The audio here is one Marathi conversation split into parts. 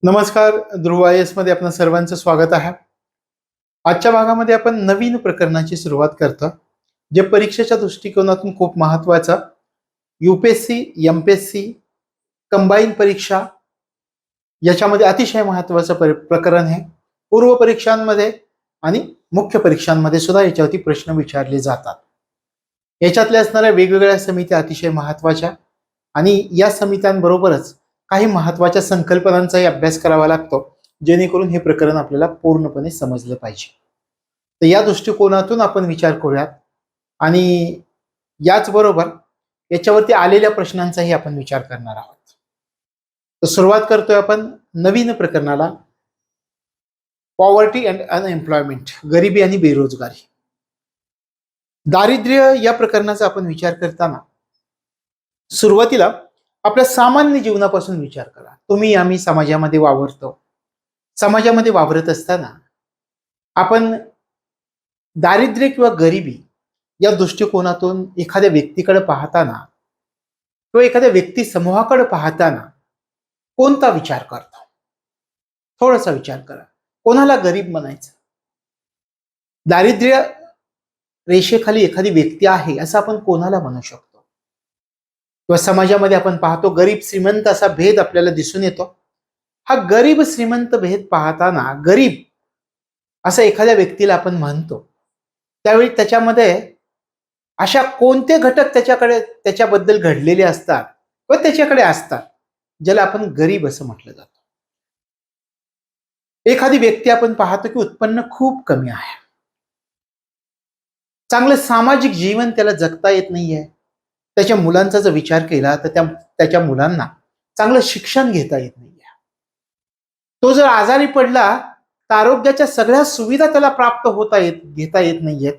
नमस्कार. ध्रुव IAS मध्ये आपल्या सर्वांचं स्वागत आहे. आजच्या भागामध्ये आपण नवीन प्रकरणाची सुरुवात करतो, जे परीक्षेच्या दृष्टिकोनातून खूप महत्वाचं. UPSC, MPSC कंबाईन परीक्षा याच्यामध्ये अतिशय महत्वाचं प्रकरण आहे. पूर्व परीक्षांमध्ये आणि मुख्य परीक्षांमध्ये सुद्धा याच्यावरती प्रश्न विचारले जातात. याच्यातल्या असणाऱ्या वेगवेगळ्या समित्या अतिशय महत्वाच्या आणि या समित्यांबरोबरच काही महत्वाच्या संकल्पनांचाही अभ्यास करावा लागतो, जेणेकरून हे प्रकरण आपल्याला पूर्णपणे समजलं पाहिजे. तर या दृष्टिकोनातून आपण विचार करूयात आणि याचबरोबर याच्यावरती आलेल्या प्रश्नांचाही आपण विचार करणार आहोत. तर सुरुवात करतोय आपण नवीन प्रकरणाला. पॉवर्टी अँड अनएम्प्लॉयमेंट, गरिबी आणि बेरोजगारी. दारिद्र्य या प्रकरणाचा आपण विचार करताना सुरुवातीला आपल्या सामान्य जीवनापासून विचार करा. तुम्ही आम्ही समाजामध्ये वावरतो. समाजामध्ये वावरत असताना आपण दारिद्र्य किंवा गरिबी या दृष्टिकोनातून एखाद्या व्यक्तीकडे पाहताना किंवा एखाद्या व्यक्ती समूहाकडे पाहताना कोणता विचार करतो? थोडासा विचार करा. कोणाला गरीब म्हणायचं? दारिद्र्य रेषेखाली एखादी व्यक्ती आहे असं आपण कोणाला म्हणू शकतो? किंवा समाजामध्ये आपण पाहतो गरीब श्रीमंत असा भेद आपल्याला दिसून येतो. हा गरीब श्रीमंत भेद पाहताना गरीब असं एखाद्या व्यक्तीला आपण म्हणतो, त्यावेळी त्याच्यामध्ये अशा कोणते घटक त्याच्याबद्दल घडलेले असतात व त्याच्याकडे असतात ज्याला आपण गरीब असं म्हटलं जातं. एखादी व्यक्ती आपण पाहतो की उत्पन्न खूप कमी आहे, चांगलं सामाजिक जीवन त्याला जगता येत नाहीये. त्याच्या मुलांचा जर विचार केला तर त्याच्या मुलांना चांगलं शिक्षण घेता येत नाहीये. तो जर आजारी पडला तर आरोग्याच्या सगळ्या सुविधा त्याला प्राप्त घेता येत नाहीयेत.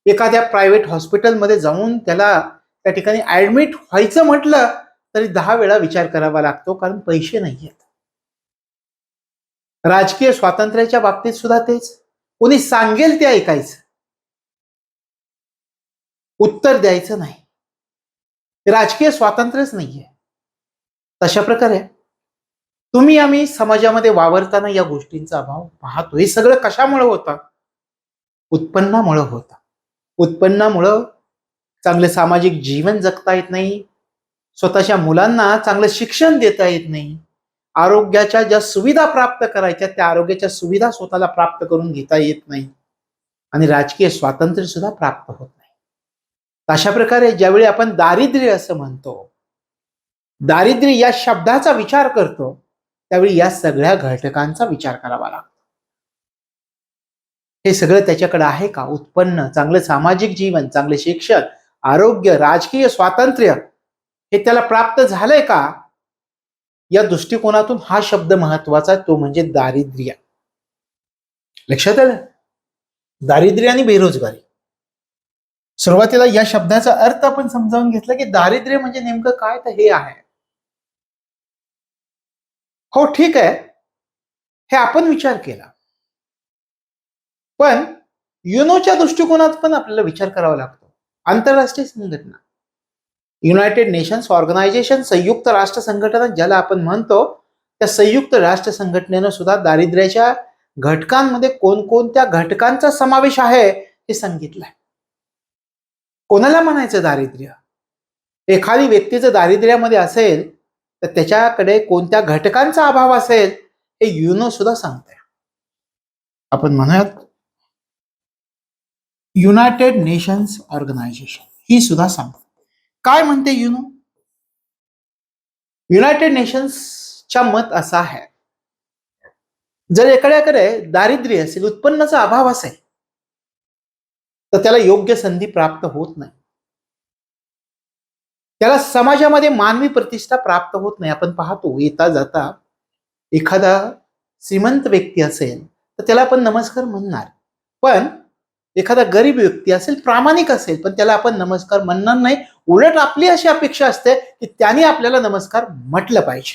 एखाद्या प्रायव्हेट हॉस्पिटलमध्ये जाऊन त्याला त्या ठिकाणी ऍडमिट व्हायचं म्हटलं तरी 10 वेळा विचार करावा लागतो, कारण पैसे नाहीयेत. राजकीय स्वातंत्र्याच्या बाबतीत सुद्धा तेच. कोणी सांगेल ते ऐकायचं, उत्तर द्यायचं नाही. राजकीय स्वातंत्र्यच नाहीये. तशा प्रकारे तुम्ही आम्ही समाजामध्ये वावरताना या गोष्टींचा अभाव पाहतो. हे सगळं कशामुळे होतं? उत्पन्नामुळे होतं. उत्पन्नामुळं चांगले सामाजिक जीवन जगता येत नाही, स्वतःच्या मुलांना चांगलं शिक्षण देता येत नाही, आरोग्याच्या ज्या सुविधा प्राप्त करायच्या त्या आरोग्याच्या सुविधा स्वतःला प्राप्त करून घेता येत नाही आणि राजकीय स्वातंत्र्य सुद्धा प्राप्त होत नाही. अशा प्रकारे ज्यावेळी आपण दारिद्र्य असं म्हणतो, दारिद्र्य या शब्दाचा विचार करतो, त्यावेळी या सगळ्या घटकांचा विचार करावा लागतो. हे सगळं त्याच्याकडे आहे का? उत्पन्न, चांगलं सामाजिक जीवन, चांगले शिक्षण, आरोग्य, राजकीय स्वातंत्र्य हे त्याला प्राप्त झालंय का? या दृष्टिकोनातून हा शब्द महत्वाचा, तो म्हणजे दारिद्र्य. लक्षात आलं? दारिद्र्य आणि बेरोजगारी. सुरुवातीला या शब्दाचा अर्थ आपण समजावून घेतला की दारिद्र्य म्हणजे नेमकं काय, तर हे आहे. हो ठीक आहे, हे आपण विचार केला, पण युनोच्या दृष्टिकोनात पण आपल्याला विचार करावा लागतो. आंतरराष्ट्रीय संघटना, युनायटेड नेशन्स ऑर्गनायझेशन, संयुक्त राष्ट्र संघटना ज्याला आपण म्हणतो, त्या संयुक्त राष्ट्र संघटनेनं सुद्धा दारिद्र्याच्या घटकांमध्ये कोणकोणत्या घटकांचा समावेश आहे हे सांगितलंय. कोणाला म्हणायचं दारिद्र्य? एखादी व्यक्ती जर दारिद्र्यामध्ये असेल तर त्याच्याकडे कोणत्या घटकांचा अभाव असेल हे युनो सुद्धा सांगते. आपण म्हणूयात युनायटेड नेशन्स ऑर्गनायझेशन ही सुद्धा सांगते. काय म्हणते युनो? युनायटेड नेशन्सच्या मत असा आहे, जर एखाद्याकडे दारिद्र्य असेल, उत्पन्नाचा अभाव असेल, तर त्याला योग्य संधी प्राप्त होत नाही, त्याला समाजामध्ये मानवी प्रतिष्ठा प्राप्त होत नाही. आपण पाहतो येता जाता एखादा श्रीमंत व्यक्ती असेल तर त्याला आपण नमस्कार म्हणणार, पण एखादा गरीब व्यक्ती असेल, प्रामाणिक असेल, पण त्याला आपण नमस्कार म्हणणार नाही. उलट आपली अशी अपेक्षा असते की त्याने आपल्याला नमस्कार म्हटलं पाहिजे.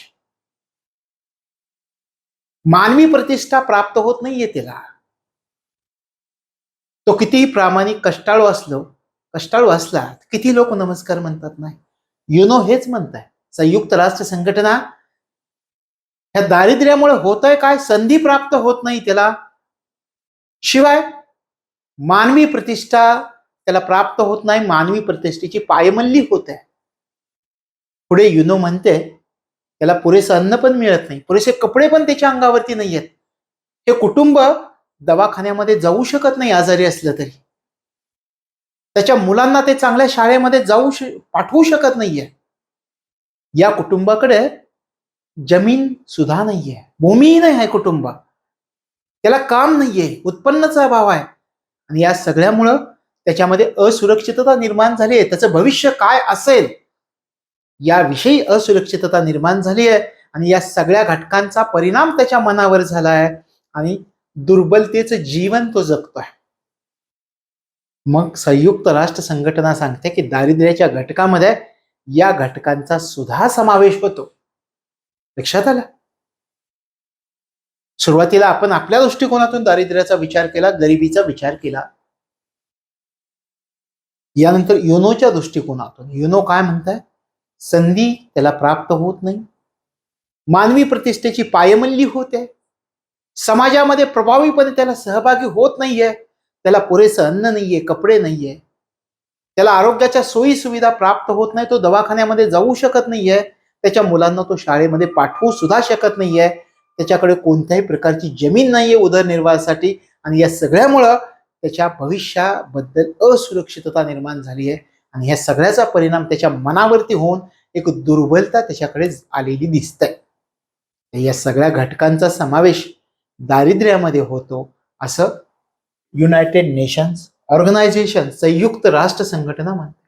मानवी प्रतिष्ठा प्राप्त होत नाहीये त्याला. तो कितीही प्रामाणिक कष्टाळू असला किती लोक नमस्कार म्हणतात नाही. युनो हेच म्हणताय, संयुक्त राष्ट्र संघटना ह्या दारिद्र्यामुळे होतंय काय? संधी प्राप्त होत नाही त्याला, शिवाय मानवी प्रतिष्ठा त्याला प्राप्त होत नाही, मानवी प्रतिष्ठेची पायमल्ली होत आहे. पुढे युनो म्हणते त्याला पुरेसं अन्न पण मिळत नाही, पुरेसे कपडे पण त्याच्या अंगावरती नाही आहेत. हे कुटुंब दवाखान्यामध्ये जाऊ शकत नाही आजारी असलं तरी. त्याच्या मुलांना ते चांगल्या शाळेमध्ये पाठवू शकत नाहीये. या कुटुंबाकडे जमीन सुद्धा नाहीये, भूमीही नाही आहे कुटुंब. त्याला काम नाहीये, उत्पन्नाचा अभाव आहे. आणि या सगळ्यामुळं त्याच्यामध्ये असुरक्षितता निर्माण झाली आहे. त्याचं भविष्य काय असेल याविषयी असुरक्षितता निर्माण झाली आहे. आणि या सगळ्या घटकांचा परिणाम त्याच्या मनावर झाला आहे आणि दुर्बलतेचं जीवन तो जगतोय. मग संयुक्त राष्ट्र संघटना सांगते की दारिद्र्याच्या घटकामध्ये या घटकांचा सुद्धा समावेश होतो. लक्षात आलं? सुरुवातीला आपण आपल्या दृष्टिकोनातून दारिद्र्याचा विचार केला, गरिबीचा विचार केला. यानंतर युनोच्या दृष्टिकोनातून युनो काय म्हणताय? संधी त्याला प्राप्त होत नाही, मानवी प्रतिष्ठेची पायमल्ली होते, समाजामध्ये प्रभावीपणे त्याला सहभागी होत नाहीये, त्याला पुरेसं अन्न नाहीये, कपडे नाहीये, त्याला आरोग्याच्या सोयी सुविधा प्राप्त होत नाही, तो दवाखान्यामध्ये जाऊ शकत नाहीये, त्याच्या मुलांना तो शाळेमध्ये पाठवू सुद्धा शकत नाहीये, त्याच्याकडे कोणत्याही प्रकारची जमीन नाहीये उदरनिर्वाहासाठी. आणि या सगळ्यामुळं त्याच्या भविष्याबद्दल असुरक्षितता निर्माण झाली आहे. आणि ह्या सगळ्याचा परिणाम त्याच्या मनावरती होऊन एक दुर्बलता त्याच्याकडे आलेली दिसते. या सगळ्या घटकांचा समावेश दारिद्र्यामध्ये होतो असं युनायटेड नेशन्स ऑर्गनायझेशन, संयुक्त राष्ट्र संघटना म्हणते.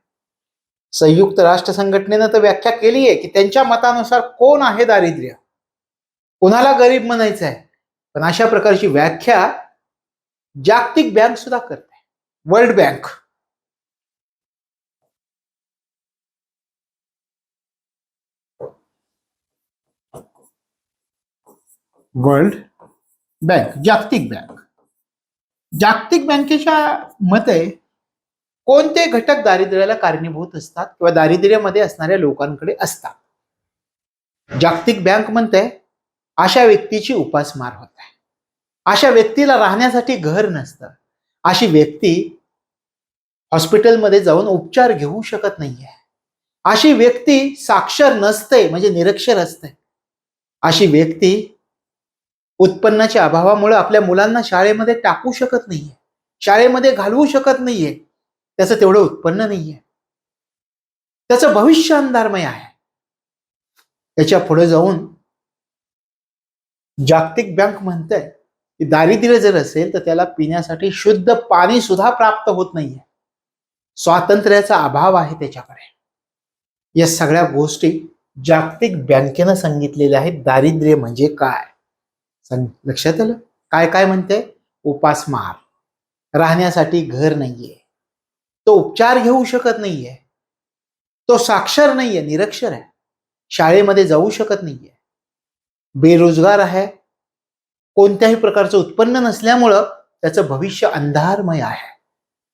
संयुक्त राष्ट्र संघटनेनं तर व्याख्या केली आहे की त्यांच्या मतानुसार कोण आहे दारिद्र्य, कोणाला गरीब म्हणायचं आहे. पण अशा प्रकारची व्याख्या जागतिक बँक सुद्धा करते, वर्ल्ड बँक. वर्ल्ड बँक, जागतिक बँक. जागतिक बँकेच्या मते कोणते घटक दारिद्र्याला कारणीभूत असतात किंवा दारिद्र्यामध्ये असणाऱ्या लोकांकडे असतात? जागतिक बँक म्हणते अशा व्यक्तीची उपासमार होत आहे, अशा व्यक्तीला राहण्यासाठी घर नसतं, अशी व्यक्ती हॉस्पिटलमध्ये जाऊन उपचार घेऊ शकत नाहीये, अशी व्यक्ती साक्षर नसते म्हणजे निरक्षर असते, अशी व्यक्ती उत्पन्नाच्या अभावामुळे आपल्या मुलांना शाळेमध्ये टाकू शकत नाहीये, शाळेमध्ये घालवू शकत नाहीये, त्याचं तेवढं उत्पन्न नाहीये, त्याचं भविष्य अंधारमय आहे. त्याच्या पुढे जाऊन जागतिक बँक म्हणते की दारिद्र्य जर असेल तर त्याला पिण्यासाठी शुद्ध पाणी सुद्धा प्राप्त होत नाहीये, स्वातंत्र्याचा अभाव आहे त्याच्याकडे. या सगळ्या गोष्टी जागतिक बँकेनं सांगितलेल्या आहेत. दारिद्र्य म्हणजे काय लक्षात आलं? काय काय म्हणते? उपासमार, राहण्यासाठी घर नाहीये, तो उपचार घेऊ शकत नाहीये, तो साक्षर नाहीये, निरक्षर आहे, शाळेमध्ये जाऊ शकत नाहीये, बेरोजगार आहे, कोणत्याही प्रकारचं उत्पन्न नसल्यामुळं त्याचं भविष्य अंधारमय आहे,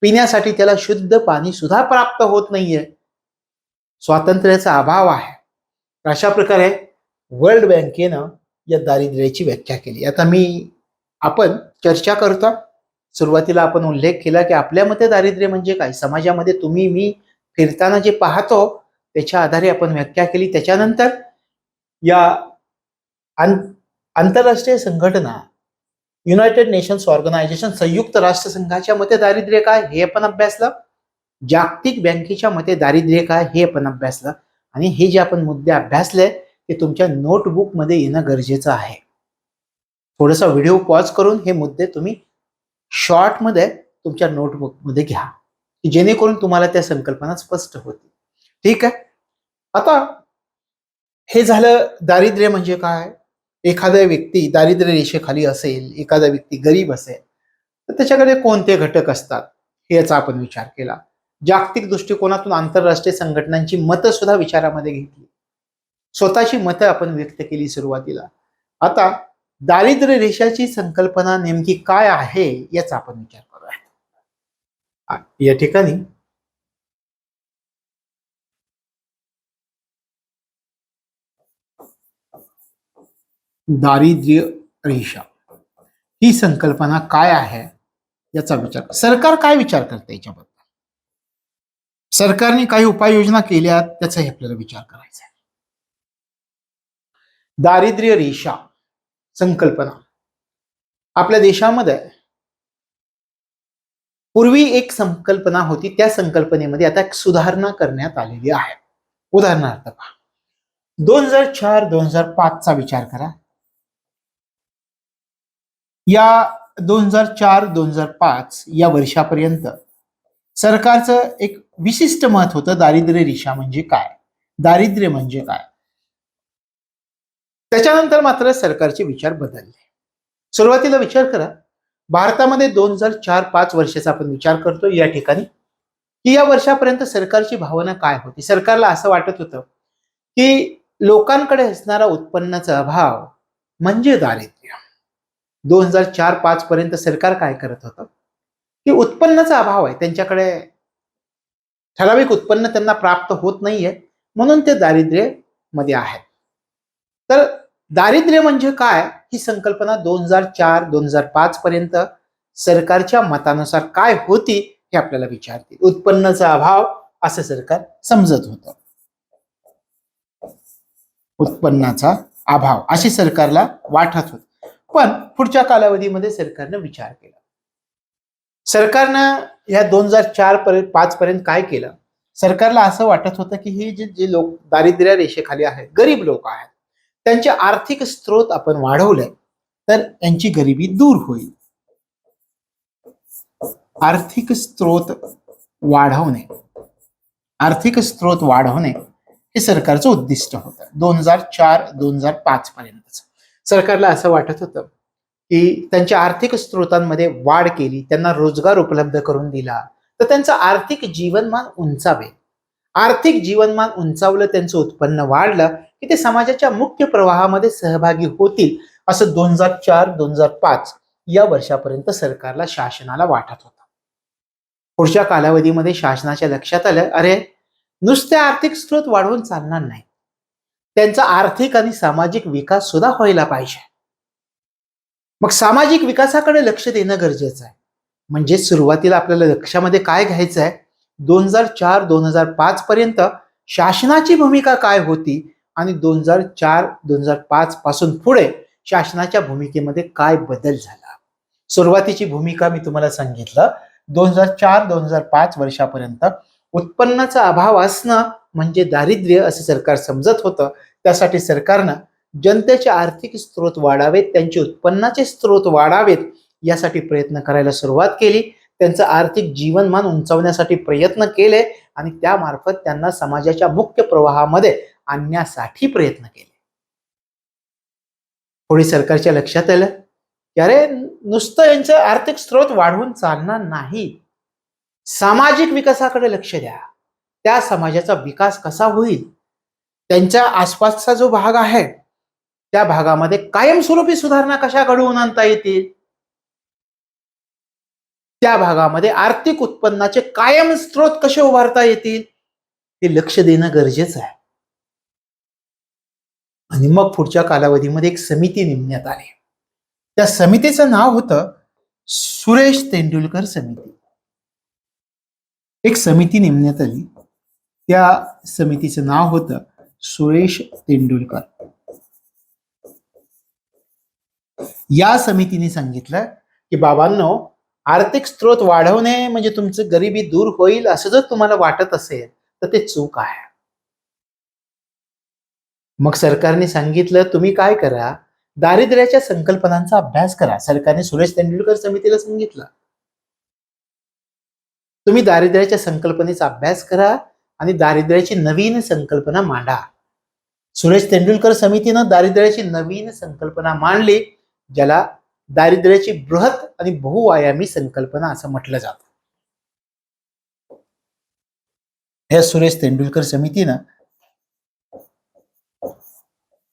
पिण्यासाठी त्याला शुद्ध पाणी सुद्धा प्राप्त होत नाहीये, स्वातंत्र्याचा अभाव आहे. अशा प्रकारे वर्ल्ड बँकेनं या दारिद्र्याची व्याख्या केली. आता आपण चर्चा करतो. सुरुवातीला आपण उल्लेख केला की आपल्या मते दारिद्र्य म्हणजे काय, समाजामध्ये तुम्ही मी फिरताना जे पाहतो त्याच्या आधारे आपण व्याख्या केली. त्याच्यानंतर या आंतरराष्ट्रीय संघटना, युनायटेड नेशन्स ऑर्गनायझेशन, संयुक्त राष्ट्र संघाच्या मते दारिद्र्य काय हे आपण अभ्यासलं, जागतिक बँकेच्या मते दारिद्र्य काय हे आपण अभ्यासलं. आणि हे जे आपण मुद्दे अभ्यासले ते तुमच्या नोटबुक मध्ये येणं गरजेचं आहे. थोडासा व्हिडिओ पॉज करून हे मुद्दे तुम्ही शॉर्ट मध्ये तुमच्या नोटबुक मध्ये घ्या, जेणेकरून तुम्हाला त्या संकल्पना स्पष्ट होतील. ठीक आहे? आता हे झालं दारिद्र्य म्हणजे काय. एखादा व्यक्ती दारिद्र्य रेषेखाली असेल, एखादा व्यक्ती गरीब असेल तर त्याच्याकडे कोणते घटक असतात याचा आपण विचार केला. जागतिक दृष्टिकोनातून आंतरराष्ट्रीय संघटनांची मतं सुद्धा विचारामध्ये घेतली, स्वतःची मतं आपण व्यक्त केली सुरुवातीला. आता दारिद्र्य रेषाची संकल्पना नेमकी काय आहे याचा आपण विचार करूया. या ठिकाणी दारिद्र्य रेषा ही संकल्पना काय आहे याचा विचार सरकार काय विचार करते याच्याबद्दल. सरकारने काही उपाययोजना केल्या त्याचाही आपल्याला विचार करायचा आहे. दारिद्र्य रेषा संकल्पना आपल्या देशामध्ये पूर्वी एक संकल्पना होती, त्या संकल्पनेमध्ये आता एक सुधारणा करण्यात आलेली आहे. उदाहरणार्थ पहा, 2004-2005 चा विचार करा. या 2004-2005 या वर्षापर्यंत सरकारचं एक विशिष्ट मत होतं, दारिद्र्य रेषा म्हणजे काय, दारिद्र्य म्हणजे काय. त्याच्यानंतर मात्र सरकारचे विचार बदलले. सुरुवातीला विचार करा, भारतामध्ये 2004-05 वर्षाचा आपण विचार करतो या ठिकाणी, की या वर्षापर्यंत सरकारची भावना काय होती. सरकारला असं वाटत होतं की लोकांकडे असणारा उत्पन्नाचा अभाव म्हणजे दारिद्र्य. 2004-05 पर्यंत सरकार काय करत होतं की उत्पन्नाचा अभाव आहे, त्यांच्याकडे ठराविक उत्पन्न त्यांना प्राप्त होत नाहीये, म्हणून ते दारिद्र्य मध्ये आहेत. तर दारिद्र्य म्हणजे काय ही संकल्पना 2004-2005 पर्यंत सरकारच्या मतानुसार काय होती हे आपल्याला विचारते. उत्पन्नाचा अभाव असं सरकार समजत होतं, उत्पन्नाचा अभाव अशी सरकारला वाटत होत. पण पुढच्या कालावधीमध्ये सरकारनं विचार केला. सरकारनं या 2004-05 पर्यंत काय केलं, सरकारला असं वाटत होतं की हे जे लोक दारिद्र्य रेषेखाली आहेत, गरीब लोक आहेत, त्यांचे आर्थिक स्रोत आपण वाढवले तर यांची गरिबी दूर होईल. आर्थिक स्रोत वाढवणे, आर्थिक स्रोत वाढवणे हे सरकारचं उद्दिष्ट होतं 2004-2005 पर्यंत. सरकारला असं वाटत होतं की त्यांच्या आर्थिक स्रोतांमध्ये वाढ केली, त्यांना रोजगार उपलब्ध करून दिला तर त्यांचं आर्थिक जीवनमान उंचावेल. आर्थिक जीवनमान उंचावलं, त्यांचं उत्पन्न वाढलं की ते समाजाच्या मुख्य प्रवाहामध्ये सहभागी होतील, असं 2004-2005 या वर्षापर्यंत सरकारला, शासनाला वाटत होतं. पुढच्या कालावधीमध्ये शासनाच्या लक्षात आलं, अरे नुसते आर्थिक स्रोत वाढवून चालणार नाही, त्यांचा आर्थिक आणि सामाजिक विकास सुद्धा व्हायला पाहिजे. मग सामाजिक विकासाकडे लक्ष देणं गरजेचं आहे. म्हणजे सुरुवातीला आपल्याला लक्षामध्ये काय घ्यायचं आहे, 2004-2005 पर्यंत शासनाची भूमिका काय होती आणि 2004-2005 पासून पुढे शासनाच्या भूमिकेमध्ये काय बदल झाला. सुरुवातीची भूमिका मी तुम्हाला सांगितलं, 2004-2005 वर्षापर्यंत उत्पन्नाचा अभाव असणं म्हणजे दारिद्र्य असं सरकार समजत होतं. त्यासाठी सरकारनं जनतेचे आर्थिक स्रोत वाढावेत, त्यांचे उत्पन्नाचे स्रोत वाढावेत यासाठी प्रयत्न करायला सुरुवात केली. त्यांचं आर्थिक जीवनमान उंचावण्यासाठी प्रयत्न केले आणि त्यामार्फत त्यांना समाजाच्या मुख्य प्रवाहामध्ये आणण्यासाठी प्रयत्न केले. पुढे सरकारच्या लक्षात आलं की अरे नुसतं यांचे आर्थिक स्रोत वाढवून चालणार नाही, सामाजिक विकासाकडे लक्ष द्या. त्या समाजाचा विकास कसा होईल, त्यांच्या आसपासचा जो भाग आहे त्या भागामध्ये कायमस्वरूपी सुधारणा कशा घडवून आणता येतील, त्या भागामध्ये आर्थिक उत्पन्नाचे कायम स्रोत कसे उभारता येतील हे लक्ष देणं गरजेचं आहे. आणि मग पुढच्या कालावधीमध्ये एक समिती नेमण्यात आली. त्या समितीचं नाव होतं सुरेश तेंडुलकर समिती. एक समिती नेमण्यात आली, त्या समितीचं नाव होतं सुरेश तेंडुलकर. या समितीने सांगितलं की बाबांनो, आर्थिक स्रोत वाढवणे म्हणजे तुमचं गरिबी दूर होईल असं जर तुम्हाला वाटत असेल तर ते चूक आहे. मग सरकारने सांगितलं तुम्ही काय करा, दारिद्र्याच्या संकल्पनांचा अभ्यास करा. सरकारने सुरेश तेंडुलकर समितीला सांगितलं तुम्ही दारिद्र्याच्या संकल्पनेचा अभ्यास करा आणि दारिद्र्याची नवीन संकल्पना मांडा. सुरेश तेंडुलकर समितीनं दारिद्र्याची नवीन संकल्पना मांडली, ज्याला दारिद्र्याची बृहत आणि बहुआयामी संकल्पना असं म्हटलं जातं. या सुरेश तेंडुलकर समितीनं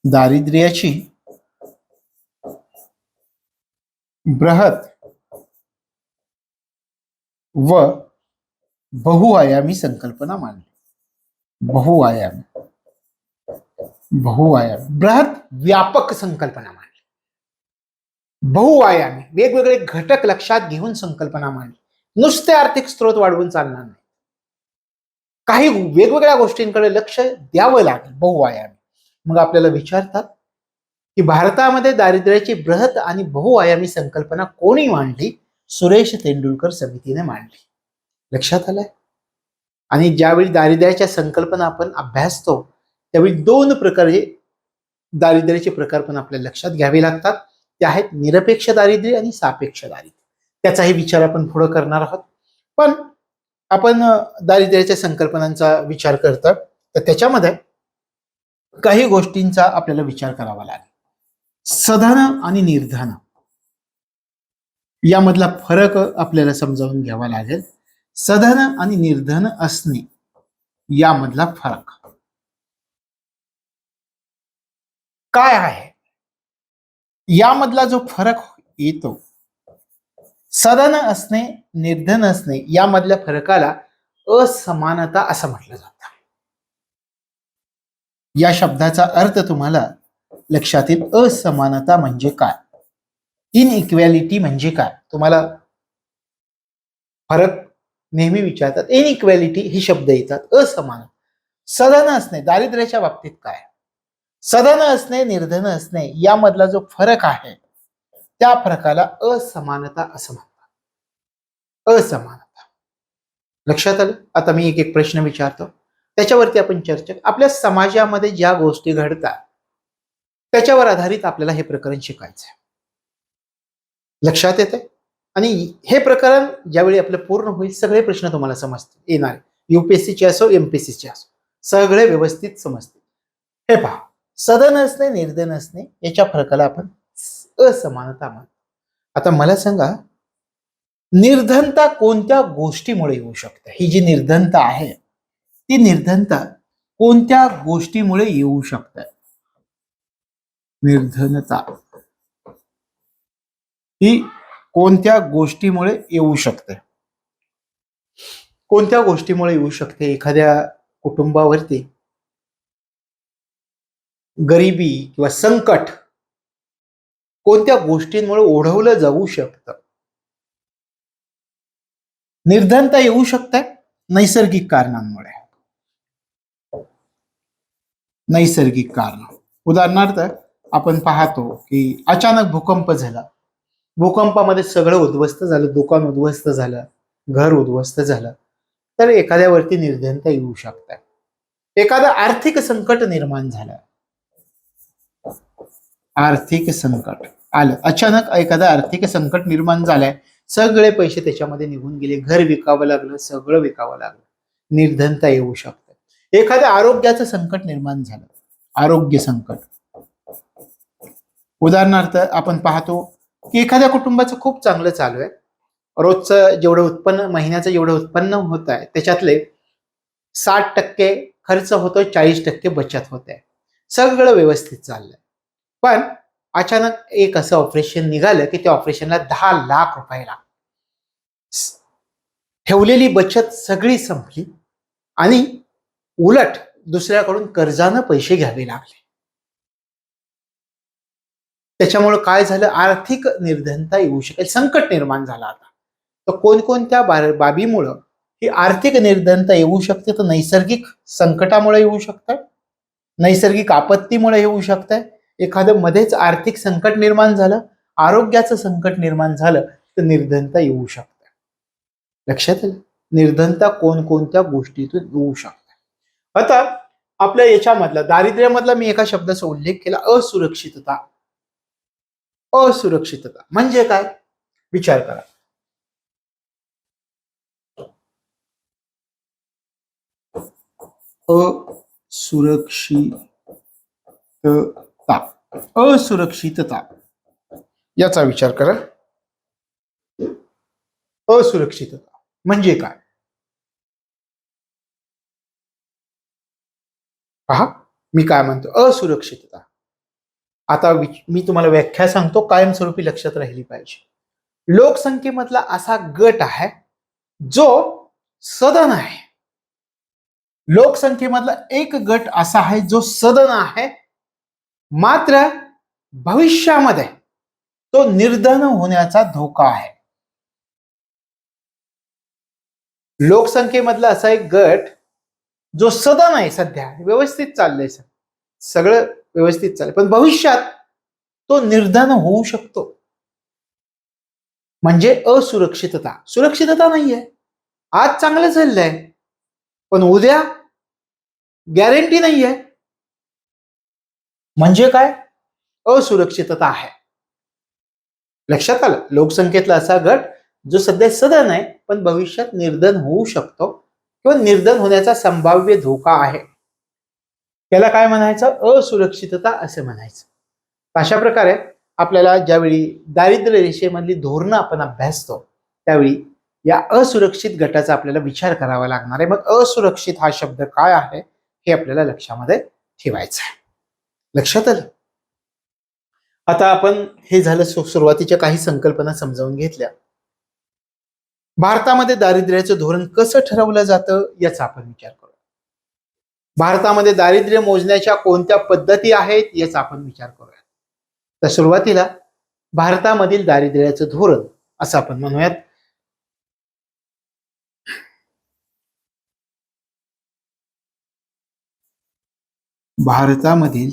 दारिद्र्याची बृहत व बहुआयामी संकल्पना मांडली. बहुआयामी बहुआयामी, बृहत व्यापक संकल्पना मांडली. बहुआयामी, वेगवेगळे घटक लक्षात घेऊन संकल्पना मांडली. नुसते आर्थिक स्रोत वाढवून चालणार नाही, काही वेगवेगळ्या गोष्टींकडे लक्ष द्यावं लागेल. बहुआयामी. मग आपल्याला विचारतात की भारतामध्ये दारिद्र्याची बृहत आणि बहुआयामी संकल्पना कोणी मांडली? सुरेश तेंडुलकर समितीने मांडली. लक्षात आलंय? आणि ज्यावेळी दारिद्र्याच्या संकल्पना आपण अभ्यासतो त्यावेळी दोन प्रकारे दारिद्र्याचे प्रकार पण आपल्याला लक्षात घ्यावे लागतात. ते आहेत निरपेक्ष दारिद्र्य आणि सापेक्ष दारिद्र्य. त्याचाही विचार आपण पुढे करणार आहोत. पण आपण दारिद्र्याच्या संकल्पनांचा विचार करतो तर त्याच्यामध्ये काही गोष्टींचा आपल्याला विचार करावा लागेल. सधन आणि निर्धन यामधला फरक आपल्याला समजावून घ्यावा लागेल. सधन आणि निर्धन असणे यामधला फरक काय आहे? यामधला जो फरक येतो, सधन असणे निर्धन असणे यामधल्या फरकाला असमानता असं म्हटलं जातं. या शब्दाचा अर्थ तुम्हाला लक्षात येईल. असमानता म्हणजे काय, इनइक्वॅलिटी म्हणजे काय, तुम्हाला फरक नेहमी विचारतात. इनइक्वॅलिटी हे शब्द येतात. असमान, सधन असणे दारिद्र्याच्या बाबतीत काय, सधन असणे निर्धन असणे यामधला जो फरक आहे त्या फरकाला असमानता असं म्हणतात. असमानता लक्षात आलं? आता मी एक एक प्रश्न विचारतो, त्याच्यावरती आपण चर्चा. आपल्या समाजामध्ये ज्या गोष्टी घडतात त्याच्यावर आधारित आपल्याला हे प्रकरण शिकायचं आहे. लक्षात येते? आणि हे प्रकरण ज्यावेळी आपलं पूर्ण होईल सगळे प्रश्न तुम्हाला समजतील. येणार युपीएससीचे असो एमपीएससीचे असो सगळे व्यवस्थित समजतील. हे पहा, सधन असणे निर्धन असणे याच्या फरकाला आपण असमानता म्हणतो. आता मला सांगा, निर्धनता कोणत्या गोष्टीमुळे येऊ शकते? ही जी निर्धनता आहे ती निर्धनता कोणत्या गोष्टीमुळे येऊ शकते? निर्धनता ही कोणत्या गोष्टीमुळे येऊ शकते? कोणत्या गोष्टीमुळे येऊ शकते? एखाद्या कुटुंबावरती गरिबी किंवा संकट कोणत्या गोष्टींमुळे ओढवलं जाऊ शकतं? निर्धनता येऊ शकते नैसर्गिक कारणांमुळे. नैसर्गिक कारण, उदाहरणार्थ आपण पाहतो की अचानक भूकंप झाला, भूकंपामध्ये सगळं उद्ध्वस्त झालं, दुकान उद्ध्वस्त झालं, घर उद्ध्वस्त झालं, तर एखाद्यावरती निर्धनता येऊ शकते. एखादं आर्थिक संकट निर्माण झालं, आर्थिक संकट आलं अचानक, एखादं आर्थिक संकट निर्माण झालंय, सगळे पैसे त्याच्यामध्ये निघून गेले, घर विकावं लागलं, सगळं विकावं लागलं, निर्धनता येऊ शकते. एखाद्या आरोग्याचं संकट निर्माण झालं, आरोग्य संकट. उदाहरणार्थ आपण पाहतो की एखाद्या कुटुंबाचं खूप चांगलं चालू आहे, रोजचं जेवढं उत्पन्न, महिन्याचं जेवढं उत्पन्न होत आहे त्याच्यातले 60% खर्च होतोय, 40% बचत होत आहे, सगळं व्यवस्थित चाललंय. पण अचानक एक असं ऑपरेशन निघालं की त्या ऑपरेशनला 10 लाख रुपये लागले. ठेवलेली बचत सगळी संपली आणि उलट दुसऱ्याकडून कर्जानं पैसे घ्यावे लागले. त्याच्यामुळे काय झालं? आर्थिक निर्धनता येऊ शकेल, संकट निर्माण झालं. आता तर कोणकोणत्या बाबीमुळं ही आर्थिक निर्धनता येऊ शकते? तर नैसर्गिक संकटामुळे येऊ शकतात, नैसर्गिक आपत्तीमुळे येऊ शकते, एखादं मध्येच आर्थिक संकट निर्माण झालं, आरोग्याचं संकट निर्माण झालं तर निर्धनता येऊ शकते. लक्षात आलं? निर्धनता कोणकोणत्या गोष्टीतून येऊ शकते. आता आपल्या याच्यामधला दारिद्र्यामधला मी एका शब्दाचा उल्लेख केला, असुरक्षितता. असुरक्षितता म्हणजे काय? विचार करा. असुरक्षितता, असुरक्षितता याचा विचार करा. असुरक्षितता म्हणजे काय? पहा मी काय म्हणतो, असुरक्षितता. आता मी तुम्हाला व्याख्या सांगतो, कायमस्वरूपी लक्षात राहिली पाहिजे. लोकसंख्येमधला असा गट आहे जो सधन आहे. लोकसंख्येमधला एक गट असा आहे जो सधन आहे मात्र भविष्यामध्ये तो निर्धन होण्याचा धोका आहे. लोकसंख्येमधला असा एक गट जो सदा नाही, सध्या व्यवस्थित चाललंय, सगळं व्यवस्थित चाललंय, पण भविष्यात तो निर्धन होऊ शकतो. म्हणजे असुरक्षितता, सुरक्षितता नाहीये. आज चांगलं चाललंय पण उद्या गॅरंटी नाहीये. म्हणजे काय? असुरक्षितता आहे. लक्षात आलं? लोकसंख्येतला असा गट जो सध्या सधन आहे पण भविष्यात निर्धन होऊ शकतो किंवा निर्धन होण्याचा संभाव्य धोका आहे. त्याला काय म्हणायचं? असुरक्षितता असं म्हणायचं. अशा प्रकारे आपल्याला ज्यावेळी दारिद्र्य रेषेमधली धोरणं आपण अभ्यासतो त्यावेळी या असुरक्षित गटाचा आपल्याला विचार करावा लागणार आहे. मग असुरक्षित हा शब्द काय आहे हे आपल्याला लक्षामध्ये ठेवायचं आहे. लक्षात आलं? आता आपण हे झालं सुरुवातीच्या काही संकल्पना समजावून घेतल्या. भारतामध्ये दारिद्र्याचं धोरण कसं ठरवलं जातं याचा आपण विचार करू. भारतामध्ये दारिद्र्य मोजण्याच्या कोणत्या पद्धती आहेत याचा आपण विचार करूया. तर सुरुवातीला भारतामधील दारिद्र्याचं धोरण असं आपण म्हणूयात. भारतामधील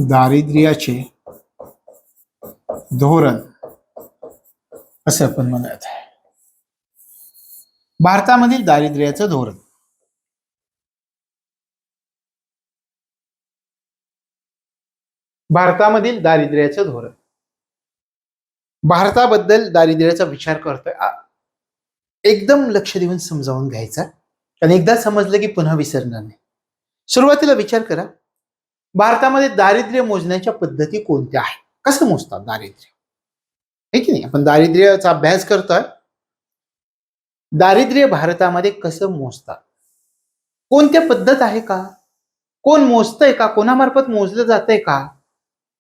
दारिद्र्याचे धोरण असं आपण म्हणूयात. भारतामधील दारिद्र्याचं धोरण. भारतामधील दारिद्र्याचं धोरण. भारताबद्दल दारिद्र्याचा विचार करतोय, एकदम लक्ष देऊन समजावून घ्यायचा, आणि एकदा समजलं की पुन्हा विसरणार नाही. सुरुवातीला विचार करा, भारतामध्ये दारिद्र्य मोजण्याच्या पद्धती कोणत्या आहेत? कसं मोजतात दारिद्र्य? आहे की नाही? आपण दारिद्र्याचा अभ्यास करतोय. दारिद्र्य भारतामध्ये कसं मोजतात? कोणत्या पद्धत आहे का? कोण मोजतंय का? कोणामार्फत मोजलं जातंय का?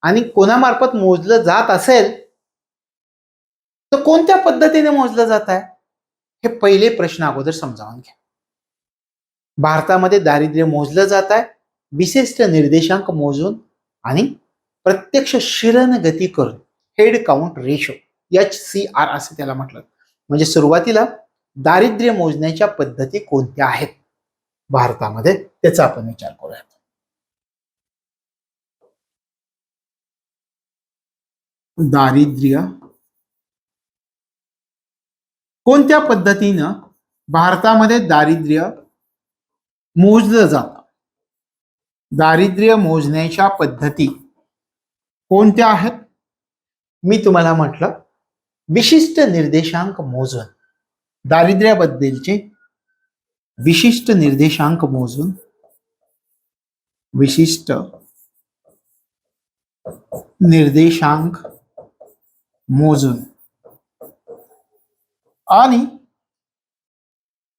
आणि कोणामार्फत मोजलं जात असेल तर कोणत्या पद्धतीने मोजलं जात आहे हे पहिले प्रश्न अगोदर समजावून घ्या. भारतामध्ये दारिद्र्य मोजलं जात आहे विशिष्ट निर्देशांक मोजून आणि प्रत्यक्ष शिरण गती करून, हेड काउंट रेशो, HCR असं त्याला म्हटलं. म्हणजे सुरुवातीला दारिद्र्य मोजण्याच्या पद्धती कोणत्या आहेत भारतामध्ये त्याचा आपण विचार करूया. दारिद्र्य कोणत्या पद्धतीनं भारतामध्ये दारिद्र्य मोजलं जातं? दारिद्र्य मोजण्याच्या पद्धती कोणत्या आहेत? मी तुम्हाला म्हटलं विशिष्ट निर्देशांक मोजून, दारिद्र्याबद्दलचे विशिष्ट निर्देशांक मोजून, विशिष्ट निर्देशांक मोजून आणि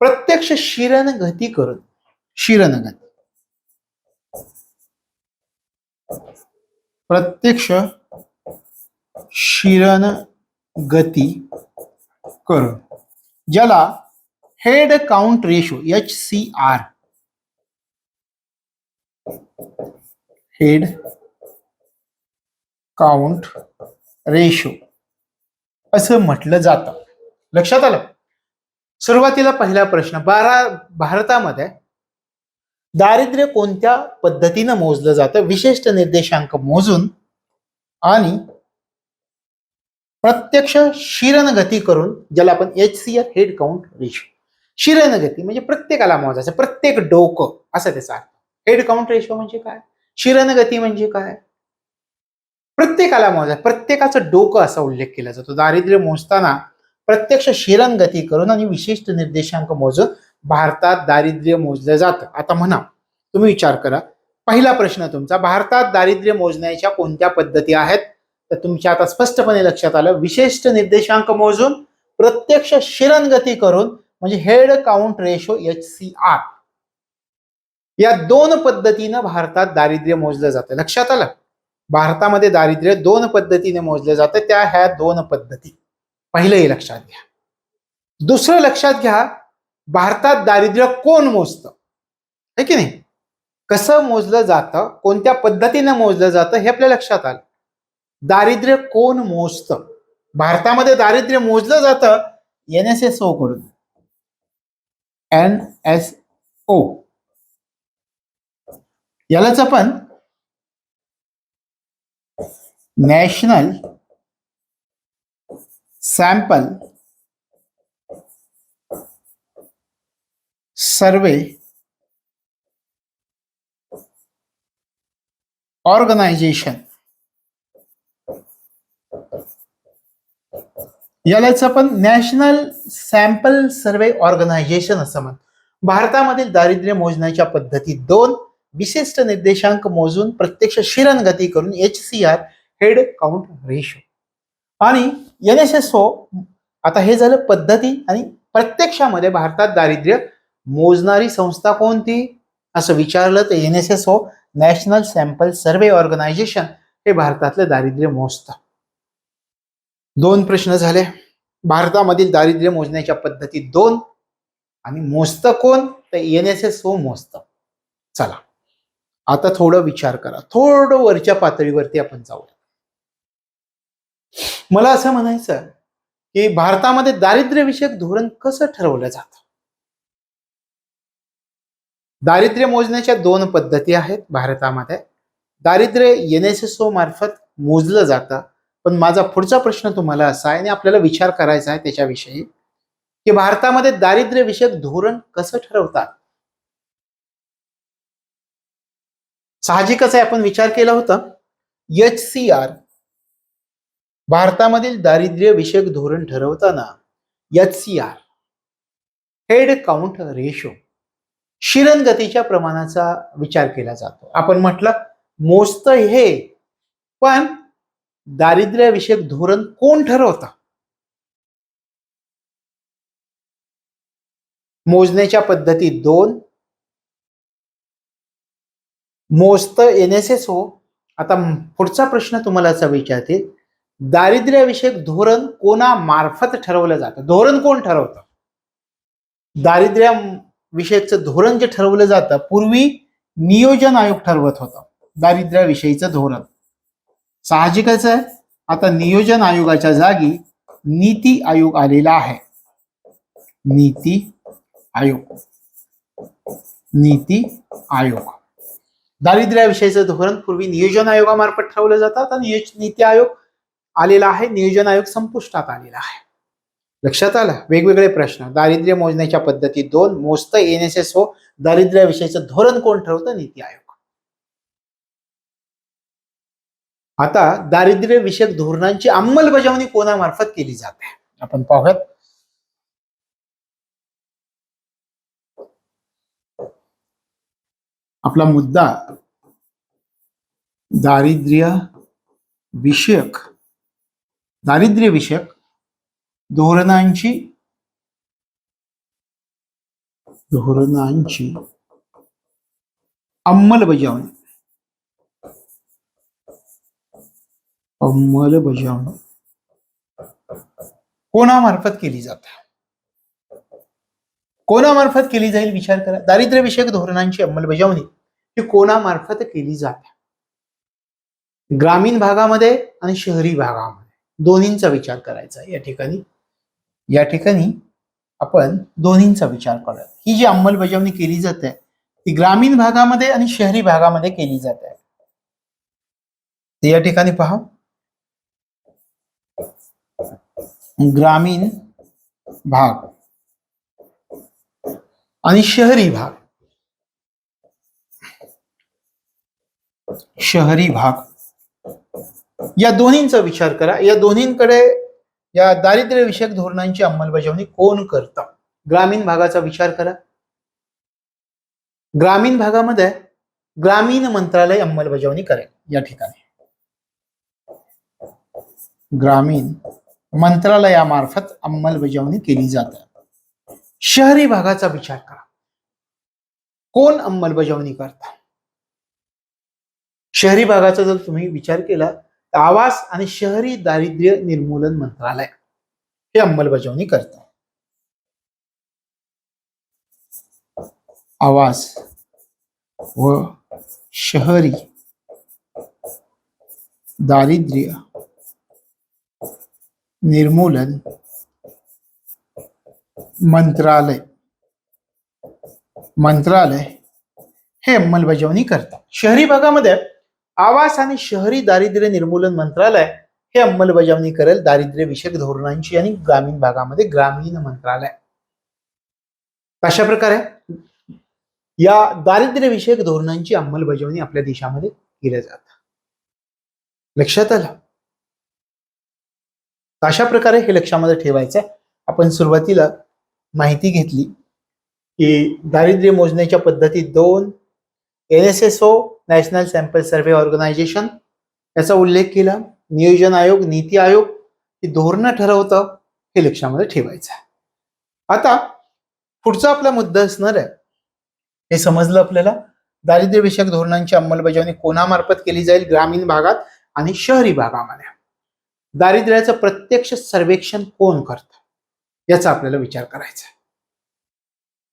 प्रत्यक्ष शिरणगती करून, शिरणगती, प्रत्यक्ष शिरणगती करून, ज्याला head count ratio HCR, head count ratio असं म्हटलं जातं. लक्षात आलं? सुरुवातीला पहिला प्रश्न, भारतामध्ये दारिद्र्य कोणत्या पद्धतीनं मोजलं जातं? विशिष्ट निर्देशांक मोजून आणि प्रत्यक्ष शिरणगती करून, ज्याला आपण HCR, हेड काउंट रेशो. शिरणगती म्हणजे प्रत्येकाला मोजायचं, प्रत्येक डोकं असं त्याचा अर्थ. हेड काउंट रेशो म्हणजे काय? शिरणगती म्हणजे काय? प्रत्येकाला मोजा, प्रत्येकाचं डोकं असा उल्लेख केला जातो. दारिद्र्य मोजताना प्रत्यक्ष शिरणगती करून आणि विशिष्ट निर्देशांक मोजून भारतात दारिद्र्य मोजलं जातं. आता म्हणा, तुम्ही विचार करा, पहिला प्रश्न तुमचा, भारतात दारिद्र्य मोजण्याच्या कोणत्या पद्धती आहेत? तर तुमच्या आता स्पष्टपणे लक्षात आलं, विशिष्ट निर्देशांक मोजून प्रत्यक्ष शिरणगती करून म्हणजे हेड काउंट रेशो HCR, या दोन पद्धतीनं भारतात दारिद्र्य मोजलं जातं. लक्षात आलं? भारतामध्ये दारिद्र्य दोन पद्धतीने मोजले जाते, त्या ह्या दोन पद्धती. पहिलं हे लक्षात घ्या. दुसरं लक्षात घ्या, भारतात दारिद्र्य कोण मोजतं? आहे की नाही? कसं मोजलं जातं, कोणत्या पद्धतीने मोजलं जातं हे आपल्या लक्षात आलं. दारिद्र्य कोण मोजतं? भारतामध्ये दारिद्र्य मोजलं जातं NSSO कडून. NSO यालाच आपण नॅशनल सॅम्पल सर्वे ऑर्गनायझेशन यालाच आपण नॅशनल सॅम्पल सर्वे ऑर्गनायझेशन असं म्हणतो. भारतामधील दारिद्र्य मोजण्याच्या पद्धती दोन. विशिष्ट निर्देशांक मोजून प्रत्यक्ष शिरनगती करून HCR हेड काउंट रेशो आणि NSSO. आता हे झालं पद्धती आणि प्रत्यक्षामध्ये भारतात दारिद्र्य मोजणारी संस्था कोणती असं विचारलं तर NSSO नॅशनल सॅम्पल सर्वे ऑर्गनायझेशन हे भारतातलं दारिद्र्य मोजतं. दोन प्रश्न झाले. भारतामधील दारिद्र्य मोजण्याच्या पद्धती दोन आणि मोजतं कोण तर NSSO मोजतं. चला आता थोडं विचार करा, थोडं वरच्या पातळीवरती आपण जाऊया. मला असं म्हणायचं की भारतामध्ये दारिद्र्य विषयक धोरण कसं ठरवलं जातं? दारिद्र्य मोजण्याच्या दोन पद्धती आहेत भारतामध्ये. दारिद्र्य NSSO मार्फत मोजलं जातं. पण माझा पुढचा प्रश्न तुम्हाला असा आहे आणि आपल्याला विचार करायचा आहे त्याच्याविषयी की भारतामध्ये दारिद्र्य विषयक धोरण कसं ठरवतात? साहजिकच आहे, आपण विचार केला होता. HCR भारतामधील दारिद्र्य विषयक धोरण ठरवताना HCR हेड काउंट रेशो शिरनगतीच्या प्रमाणाचा विचार केला जातो. आपण म्हटलं मोजतं हे, पण दारिद्र्य विषयक धोरण कोण ठरवतं? मोजण्याच्या पद्धती दोन. मोजतं NSSO. आता पुढचा प्रश्न तुम्हाला असा विचारतील, दारिद्र्य विषयक धोरण कोणामार्फत ठरवलं जातं? धोरण कोण ठरवतं? दारिद्र्य विषयकचं धोरण जे ठरवलं जातं पूर्वी नियोजन आयोग ठरवत होता दारिद्र्याविषयीचं धोरण. साहजिकच आहे, आता नियोजन आयोगाच्या जागी नीती आयोग आलेला आहे. नीती आयोग. नीती आयोग. दारिद्र्याविषयीचं धोरण पूर्वी नियोजन आयोगामार्फत ठरवलं जातात आणि नीती आयोग आलेला आहे. नियोजन आयोग संपुष्टात आलेला आहे. लक्षात आलं? वेगवेगळे प्रश्न. दारिद्र्य मोजण्याच्या पद्धती दोन. मोजतं NSSO. दारिद्र्याविषयीचं धोरण कोण ठरवतं? नीती आयोग. आता दारिद्र्य विषयक धोरणांची अंमलबजावणी कोणामार्फत केली जाते आपण पाहूयात. आपला मुद्दा दारिद्र्य विषयक धोरणांची अंमलबजावणी कोणामार्फत केली जाते? कोणामार्फत केली जाईल विचार करा. दारिद्र्य विषयक धोरणांची अंमलबजावणी ही कोणामार्फत केली जाते? ग्रामीण भागामध्ये आणि शहरी भागामध्ये दोन्हींचा विचार करायचा आहे. या ठिकाणी आपण दोन्हींचा विचार करूया. ही जी अंमलबजावणी केली जाते ती ग्रामीण भागामध्ये आणि शहरी भागामध्ये केली जाते. या ठिकाणी पहा, ग्रामीण भाग आणि शहरी भाग या दोन्हींचा विचार करा. या दोन्हींकडे या दारिद्र्य विषयक धोरणांची अंमलबजावणी कोण करतं? ग्रामीण भागाचा विचार करा. ग्रामीण भागामध्ये ग्रामीण मंत्रालय अंमलबजावणी करेल. या ठिकाणी ग्रामीण मंत्रालयामार्फत अंमलबजावणी केली जाते. शहरी भागाचा विचार करा, कोण अंमलबजावणी करता? शहरी भागाचा जर तुम्ही विचार केला तर आवास आणि शहरी दारिद्र्य निर्मूलन मंत्रालय हे अंमलबजावणी करतं. आवास व शहरी दारिद्र्य निर्मूलन मंत्रालय हे अंमलबजावणी करतात. शहरी भागामध्ये आवास आणि शहरी दारिद्र्य निर्मूलन मंत्रालय हे अंमलबजावणी करेल दारिद्र्य विषयक धोरणांची, आणि ग्रामीण भागामध्ये ग्रामीण मंत्रालय. अशा प्रकारे या दारिद्र्य विषयक धोरणांची अंमलबजावणी आपल्या देशामध्ये केल्या जातात. लक्षात आलं? अशा प्रकारे हे लक्षामध्ये ठेवायचं. आपण सुरुवातीला माहिती घेतली की दारिद्र्य मोजण्याच्या पद्धती दोन, NSSO national sample survey organisation याचा उल्लेख केला, नियोजन आयोग, नीती आयोग ही धोरणं ठरवतं, हे लक्षामध्ये ठेवायचं. आता पुढचा आपला मुद्दा असणार आहे, हे समजलं आपल्याला, दारिद्र्य विषयक धोरणांची अंमलबजावणी कोणामार्फत केली जाईल ग्रामीण भागात आणि शहरी भागामध्ये. दारिद्र्याचं प्रत्यक्ष सर्वेक्षण कोण करतं याचा आपल्याला विचार करायचा.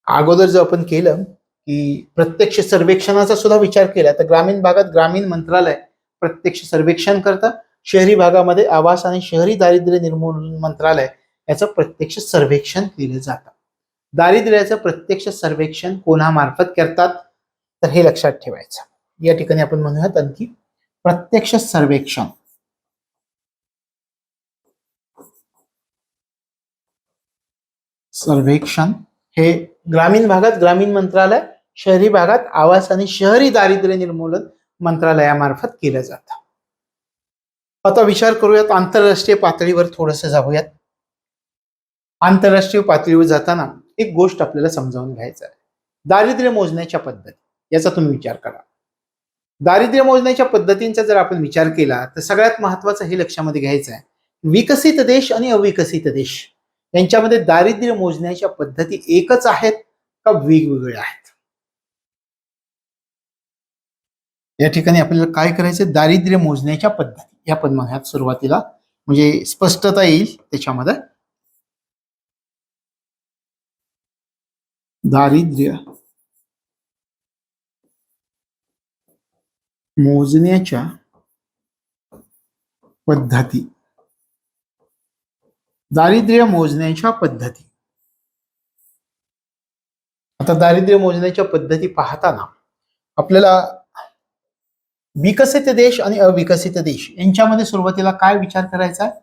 अगोदर जो आपण केलं की प्रत्यक्ष सर्वेक्षणाचा सुद्धा विचार केला, तर ग्रामीण भागात ग्रामीण मंत्रालय प्रत्यक्ष सर्वेक्षण करतं, शहरी भागामध्ये आवास आणि शहरी दारिद्र्य निर्मूलन मंत्रालय याचं प्रत्यक्ष सर्वेक्षण केलं जातं. दारिद्र्याचं प्रत्यक्ष सर्वेक्षण कोणामार्फत करतात, तर हे लक्षात ठेवायचं. या ठिकाणी आपण म्हणूयात आणखी प्रत्यक्ष सर्वेक्षण हे ग्रामीण भागात ग्रामीण मंत्रालय, शहरी भागात आवास आणि शहरी दारिद्र्य निर्मूलन मंत्रालयामार्फत केलं जातं. आता विचार करूयात आंतरराष्ट्रीय पातळीवर थोडंसं जाऊयात. आंतरराष्ट्रीय पातळीवर जाताना एक गोष्ट आपल्याला समजावून घ्यायचं आहे. दारिद्र्य मोजण्याच्या पद्धती याचा तुम्ही विचार करा. दारिद्र्य मोजण्याच्या पद्धतींचा जर आपण विचार केला तर सगळ्यात महत्वाचं हे लक्षामध्ये घ्यायचं आहे, विकसित देश आणि अविकसित देश यांच्यामध्ये दारिद्र्य मोजण्याच्या पद्धती एकच आहेत का वेगवेगळ्या आहेत. या ठिकाणी आपल्याला काय करायचं, दारिद्र्य मोजण्याच्या पद्धती या पण म्हणूयात सुरुवातीला, म्हणजे स्पष्टता येईल त्याच्यामध्ये. दारिद्र्य मोजण्याच्या पद्धती, दारिद्र्य मोजण्याच्या पद्धती. आता दारिद्र्य मोजण्याच्या पद्धती पाहताना आपल्याला विकसित देश आणि अविकसित देश यांच्यामध्ये सुरुवातीला काय विचार करायचा आहे,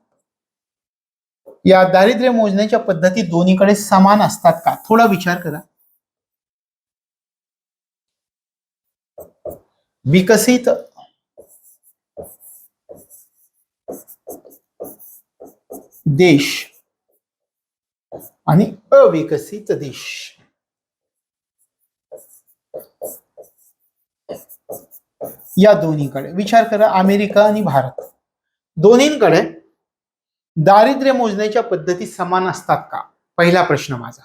या दारिद्र्य मोजण्याच्या पद्धती दोन्हीकडे समान असतात का, थोडा विचार करा. विकसित देश आणि अविकसित देश या दोन्हीकडे विचार करा. अमेरिका आणि भारत दोन्हीकडे दारिद्र्य मोजण्याच्या पद्धती समान असतात का, पहिला प्रश्न माझा.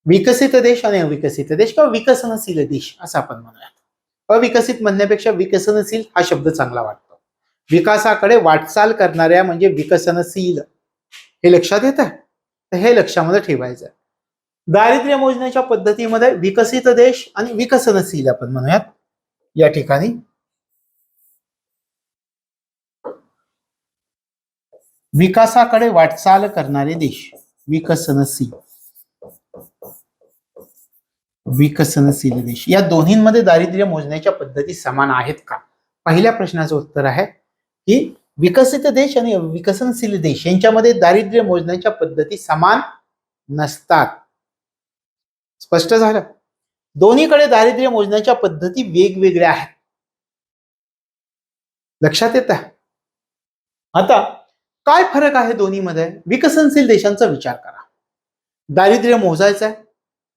विकसित देश आणि अविकसित देश किंवा विकसनशील देश असं आपण म्हणूयात. अविकसित म्हणण्यापेक्षा विकसनशील हा शब्द चांगला वाटतो. विकासाकडे वाटचाल करणाऱ्या म्हणजे विकसनशील, हे लक्षात येतं, तर हे लक्षामध्ये ठेवायचं. दारिद्र्य मोजण्याच्या पद्धतीमध्ये विकसित देश आणि विकसनशील आपण म्हणूयात. या ठिकाणी विकासाकडे वाटचाल करणारे देश विकसनशील देश या दोन्हींमध्ये दारिद्र्य मोजण्याच्या पद्धती समान आहेत का. पहिल्या प्रश्नाचं उत्तर आहे की विकसित देश आणि विकसनशील देश यांच्यामध्ये दारिद्र्य मोजण्याच्या पद्धती समान नसतात. स्पष्ट झालं. दोन्हीकडे दारिद्र्य मोजण्याच्या पद्धती वेगवेगळ्या आहेत. लक्षात येतं. आता काय फरक आहे दोन्हीमध्ये. विकसनशील देशांचा विचार करा. दारिद्र्य मोजायचं आहे.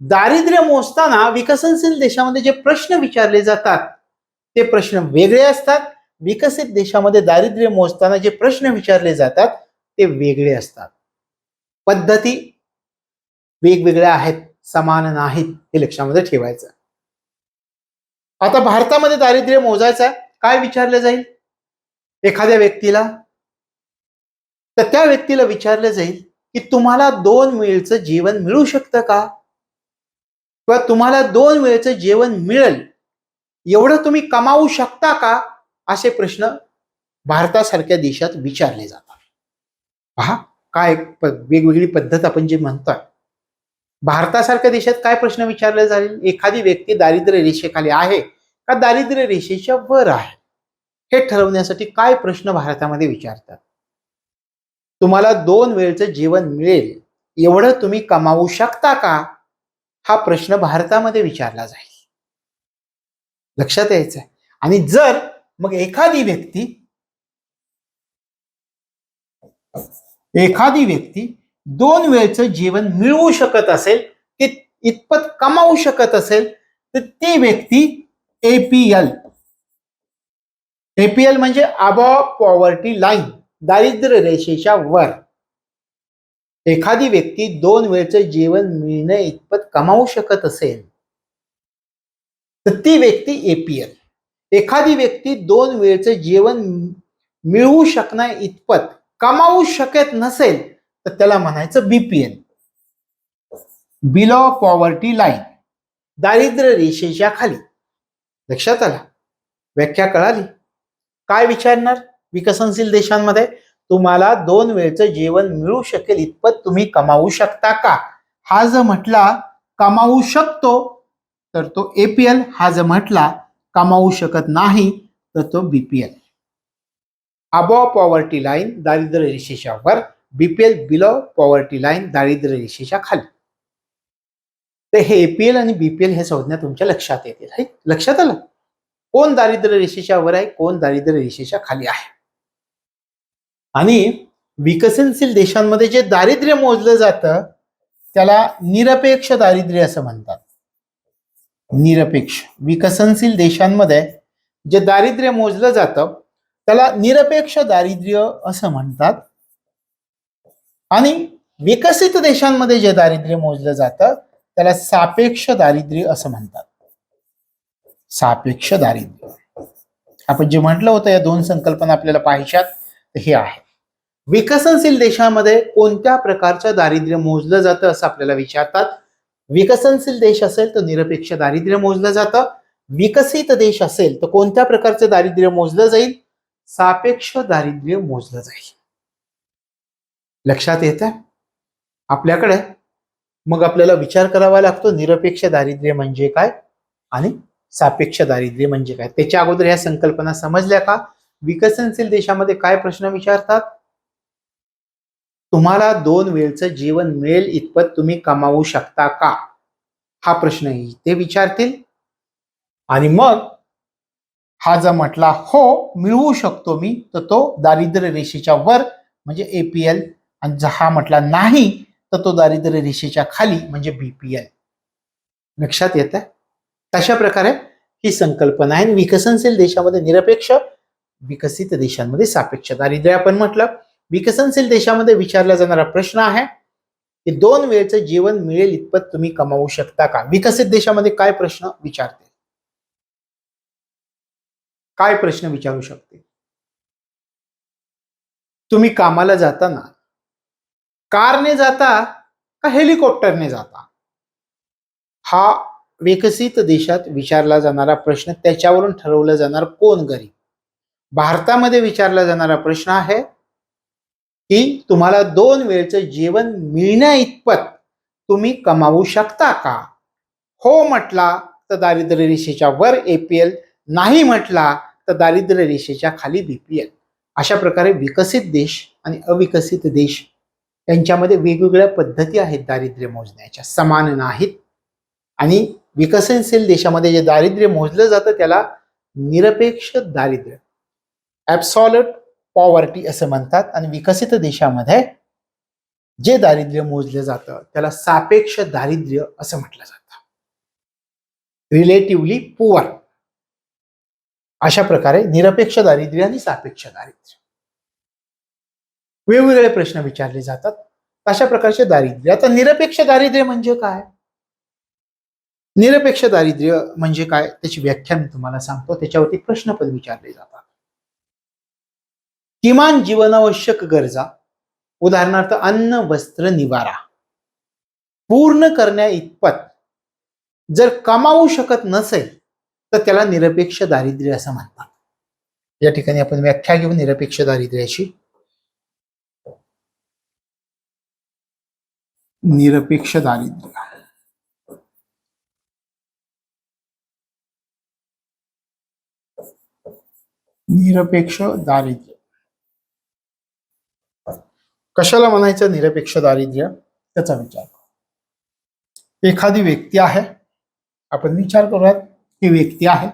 दारिद्र्य मोजताना विकसनशील देशामध्ये जे प्रश्न विचारले जातात ते प्रश्न वेगळे असतात. विकसित देशामध्ये दारिद्र्य मोजताना जे प्रश्न विचारले जातात ते वेगळे असतात. पद्धती वेगवेगळ्या आहेत, समान नाहीत, हे लक्षामध्ये ठेवायचं. आता भारतामध्ये दारिद्र्य मोजायचं काय विचारलं जाईल एखाद्या व्यक्तीला, तर त्या व्यक्तीला विचारलं जाईल की तुम्हाला 2 वेळचं जेवण मिळू शकतं का, किंवा तुम्हाला 2 वेळचं जेवण मिळेल एवढं तुम्ही कमावू शकता का, असे प्रश्न भारतासारख्या देशात विचारले जातात. पहा, काय वेगवेगळी पद्धत आपण जे म्हणतोय. भारतासारख्या देशात काय प्रश्न विचारले जाईल, एखादी व्यक्ती दारिद्र्य रेषेखाली आहे का दारिद्र्य रेषेच्या वर आहे, हे ठरवण्यासाठी काय प्रश्न भारतामध्ये विचारतात. तुम्हाला 2 वेळचं जेवण मिळेल एवढं तुम्ही कमावू शकता का, हा प्रश्न भारतामध्ये विचारला जाईल. लक्षात यायचं आहे. आणि जर मग एखादी व्यक्ती 2 वेळचं जेवण मिळवू शकत असेल, ते इतपत कमावू शकत असेल, तर ती व्यक्ती एपीएल एपीएल म्हणजे अबॉव पॉवर्टी लाईन, दारिद्र्य रेषेच्या वर. एखादी व्यक्ती 2 वेळचं जेवण मिळणे इतपत कमावू शकत असेल, तर ती व्यक्ती एपीएल. एखादी व्यक्ती 2 वेळचं जेवण मिळवू शकण्या इतपत कमावू शकत नसेल, तर त्याला म्हणायचं बीपीएल, बिलो पॉवर्टी लाईन, दारिद्र्य रेषेच्या खाली. लक्षात आलं? व्याख्या कळाली? काय विचारणार विकसनशील देशांमध्ये, तुम्हाला 2 वेळचं जेवण मिळू शकेल इतपत तुम्ही कमावू शकता का. हा जर म्हटला कमावू शकतो तर तो एपीएल, हा जर म्हटला कमावू शकत नाही तर तो बीपीएल. अबॉव पॉवर्टी लाईन, दारिद्र्य रेषेच्या वर, बीपीएल बिलो पॉवर्टी लाईन, दारिद्र्य रेषेच्या खाली. तर हे एपीएल आणि बीपीएल हे संज्ञा तुमच्या लक्षात येतील. लक्षात आलं? कोण दारिद्र्य रेषेच्या वर आहे, कोण दारिद्र्य रेषेच्या खाली आहे. आणि विकसनशील देशांमध्ये जे दारिद्र्य मोजलं जातं त्याला निरपेक्ष दारिद्र्य असं म्हणतात. निरपेक्ष, विकसनशील देशांमध्ये जे दारिद्र्य मोजलं जातं त्याला निरपेक्ष दारिद्र्य असं म्हणतात. आणि विकसित देशांमध्ये जे दारिद्र्य मोजलं जातं त्याला सापेक्ष दारिद्र्य असं म्हणतात. सापेक्ष दारिद्र्य. आपण जे म्हटलं होतं या 2 संकल्पना आपल्याला पाहिजेत हे आहे. विकसनशील देशामध्ये कोणत्या प्रकारचं दारिद्र्य मोजलं जातं असं आपल्याला विचारतात. विकसनशील देश असेल तर निरपेक्ष दारिद्र्य मोजलं जातं. विकसित देश असेल तर कोणत्या प्रकारचं दारिद्र्य मोजलं जाईल, सापेक्ष दारिद्र्य मोजलं जाईल. लक्षात येतं? आपल्याकडे मग आपल्याला विचार करावा लागतो निरपेक्ष दारिद्र्य म्हणजे काय आणि सापेक्ष दारिद्र्य म्हणजे काय. त्याच्या अगोदर ह्या संकल्पना समजल्या का. विकसनशील देशामध्ये काय प्रश्न विचारतात, तुम्हाला 2 वेळचं जेवण मिळेल इतपत तुम्ही कमावू शकता का, हा प्रश्न ते विचारतील. आणि मग हा जर म्हटला हो मिळवू शकतो मी, तर तो दारिद्र्य रेषेच्या वर म्हणजे एपीएल. आणि जर हा म्हटला नाही तर तो दारिद्र्य रेषेच्या खाली म्हणजे बीपीएल. लक्षात येतं? तशा प्रकारे ही संकल्पना आहे. विकसनशील देशामध्ये निरपेक्ष, विकसित देशांमध्ये सापेक्ष दारिद्र्य. आपण म्हटलं विकसनशील देशामध्ये विचारला जाणारा प्रश्न आहे की 2 वेळचं जेवण मिळेल इतपत तुम्ही कमावू शकता का. विकसित देशामध्ये काय प्रश्न विचारते, काय प्रश्न विचारू शकते, तुम्ही कामाला जाताना कारने जाता का हेलिकॉप्टरने जाता, हा विकसित देशात विचारला जाणारा प्रश्न. त्याच्यावरून ठरवलं जाणार कोण गरीब. भारतामध्ये विचारला जाणारा प्रश्न आहे की तुम्हाला 2 वेळचं जेवण मिळण्या इतपत तुम्ही कमावू शकता का. हो म्हटला तर दारिद्र्य रेषेच्या वर एपीएल, नाही म्हटला तर दारिद्र्य रेषेच्या खाली बीपीएल. अशा प्रकारे विकसित देश आणि अविकसित देश यांच्यामध्ये वेगवेगळ्या पद्धती आहेत दारिद्र्य मोजण्याच्या, समान नाहीत. आणि विकसनशील देशामध्ये जे दारिद्र्य मोजलं जातं त्याला निरपेक्ष दारिद्र्य, ॲब्सॉल्यूट पॉवर्टी असं म्हणतात. आणि विकसित देशामध्ये जे दारिद्र्य मोजलं जातं त्याला सापेक्ष दारिद्र्य असं म्हटलं जातं, रिलेटिव्हली पुअर. अशा प्रकारे निरपेक्ष दारिद्र्य आणि सापेक्ष दारिद्र्य वेगवेगळे प्रश्न विचारले जातात. अशा प्रकारचे दारिद्र्य. आता निरपेक्ष दारिद्र्य म्हणजे काय, निरपेक्ष दारिद्र्य म्हणजे काय त्याची व्याख्या मी तुम्हाला सांगतो. त्याच्यावरती प्रश्न पण विचारले जातात. किमान जीवनावश्यक गरजा, उदाहरणार्थ अन्न वस्त्र निवारा, पूर्ण करण्या इतपत जर कमावू शकत नसेल तर त्याला निरपेक्ष दारिद्र्य असं म्हणतात. या ठिकाणी आपण व्याख्या घेऊ निरपेक्ष दारिद्र्याची. निरपेक्ष दारिद्र्य निरपेक्ष दारिद्र्य कशाला म्हणायचं निरपेक्ष दारिद्र्य त्याचा विचार. एखादी व्यक्ती आहे, आपण विचार करूयात ही व्यक्ती आहे.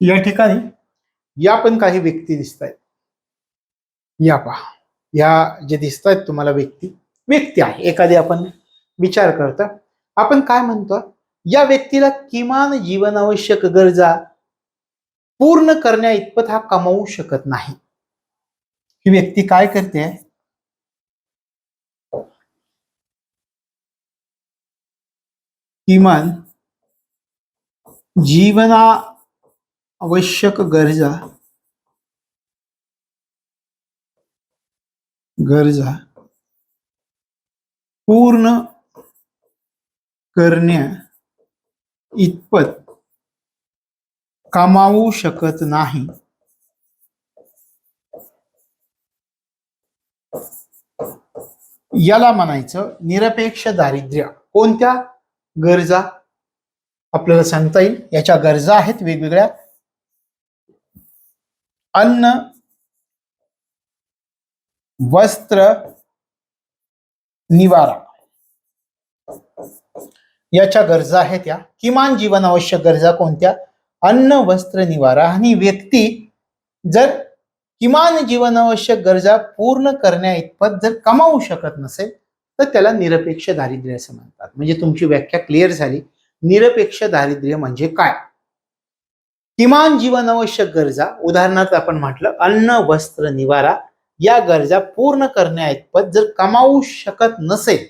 या ठिकाणी या पण काही व्यक्ती दिसत आहेत. या पहा, या जे दिसत आहेत तुम्हाला व्यक्ती आहे एखादी. आपण विचार करता आपण काय म्हणतो, या व्यक्तीला किमान जीवनावश्यक गरजा पूर्ण करण्या इतपत हा कमावू शकत नाही. ही व्यक्ती काय करते, किमान जीवना आवश्यक गरजा पूर्ण करण्या इतपत कमावू शकत नाही. याला म्हणायचं निरपेक्ष दारिद्र्य. कोणत्या गरजा आपल्याला सांगता येईल, याच्या गरजा आहेत वेगवेगळ्या. अन्न, वस्त्र, निवारा याच्या गरजा आहेत. या किमान जीवनावश्यक गरजा कोणत्या, अन्न, वस्त्र, निवारा. आणि व्यक्ती जर किमान जीवनावश्यक गरजा पूर्ण करण्या इतपत जर कमावू शकत नसेल तर त्याला निरपेक्ष दारिद्र्य असं म्हणतात. म्हणजे तुमची व्याख्या क्लिअर झाली. निरपेक्ष दारिद्र्य म्हणजे काय, किमान जीवनावश्यक गरजा, उदाहरणार्थ आपण म्हटलं अन्न, वस्त्र, निवारा, या गरजा पूर्ण करण्या इतपत जर कमावू शकत नसेल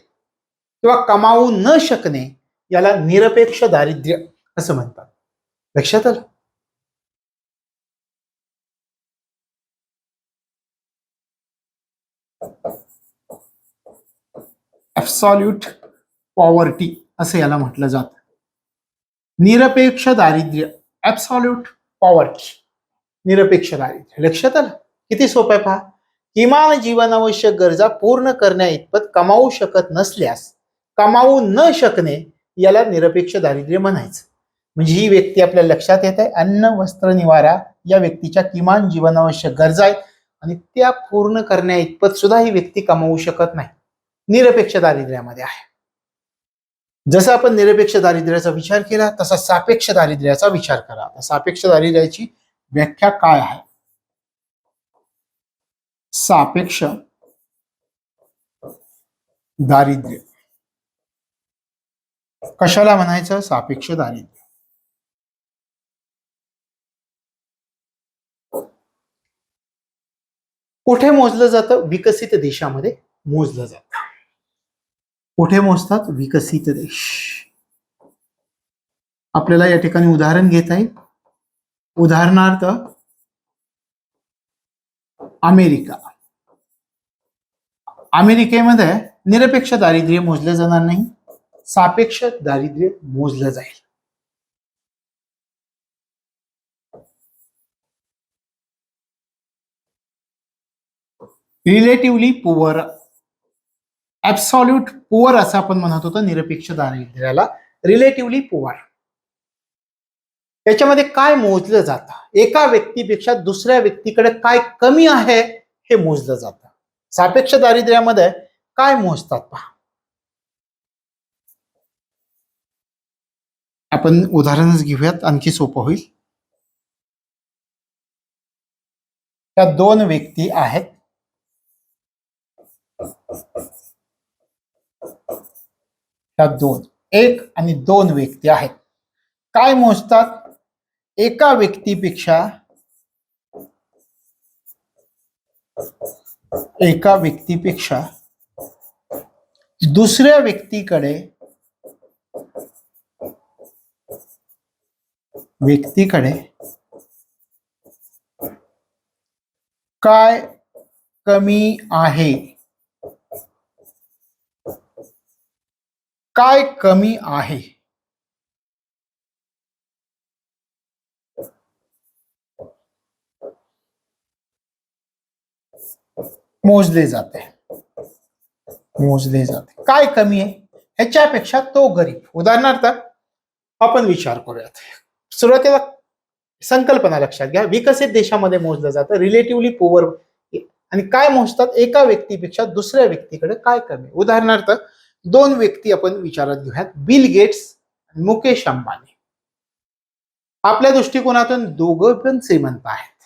किंवा कमावू न शकणे याला निरपेक्ष दारिद्र्य असं म्हणतात. लक्षात आलं. ॲब्सॉल्यूट पॉवर्टी असं याला म्हटलं जातं. निरपेक्ष दारिद्र्य, ॲब्सॉल्यूट पॉवर्टी, निरपेक्ष दारिद्र्य. लक्षात आलं. किती सोपं आहे पहा. किमान जीवनावश्यक गरजा पूर्ण करण्या इतपत कमावू शकत नसल्यास कमावू न शकणे याला निरपेक्ष दारिद्र्य म्हणायचं. म्हणजे ही व्यक्ती आपल्याला लक्षात येत आहे, अन्न, वस्त्र, निवारा या व्यक्तीच्या किमान जीवनावश्यक गरजा आहेत आणि त्या पूर्ण करण्या इतपत सुद्धा ही व्यक्ती कमावू शकत नाही, निरपेक्ष दारिद्र्यामध्ये आहे. जसं आपण निरपेक्ष दारिद्र्याचा विचार केला तसा सापेक्ष दारिद्र्याचा विचार करा. सापेक्ष दारिद्र्याची व्याख्या काय आहे, सापेक्ष दारिद्र्य कशाला म्हणायचं, सापेक्ष दारिद्र्य. कुठे मोजलं जातं, विकसित देशामध्ये मोजलं जातं. कुठे मोजतात, विकसित देश. आपल्याला या ठिकाणी उदाहरण घेता येईल. उदाहरणार्थ अमेरिका. अमेरिकेमध्ये निरपेक्ष दारिद्र्य मोजलं जाणार नाही, सापेक्ष दारिद्र्य मोजलं जाईल. रिलेटिव्हली पुअर, ॲब्सॉल्यूट पुअर असं आपण म्हणत होतो निरपेक्ष दारिद्र्याला. रिलेटिव्हली पुअर याच्यामध्ये काय मोजलं जातं, एका व्यक्तीपेक्षा दुसऱ्या व्यक्तीकडे काय कमी आहे हे मोजलं जातं. सापेक्ष दारिद्र्यामध्ये काय मोजतात पहा. आपण उदाहरणच घेऊयात, आणखी सोपं होईल. त्या दोन व्यक्ती आहेत, त्या दोन, एक आणि दोन व्यक्ती आहेत. काय मोजतात, एका व्यक्तीपेक्षा दुसऱ्या व्यक्तीकडे काय कमी आहे, काय कमी आहे मोजले जाते. मोजले जाते. काय कमी आहे ह्याच्यापेक्षा तो गरीब. उदाहरणार्थ आपण विचार करूयात. सुरुवातीला संकल्पना लक्षात घ्या. विकसित देशामध्ये मोजलं जातं रिलेटिव्हली पुअर. आणि काय मोजतात एका व्यक्तीपेक्षा दुसऱ्या व्यक्तीकडे काय कमी. उदाहरणार्थ दोन व्यक्ती आपण विचारात घेऊयात. बिल गेट्स आणि मुकेश अंबानी. आपल्या दृष्टिकोनातून दोघं पण श्रीमंत आहेत,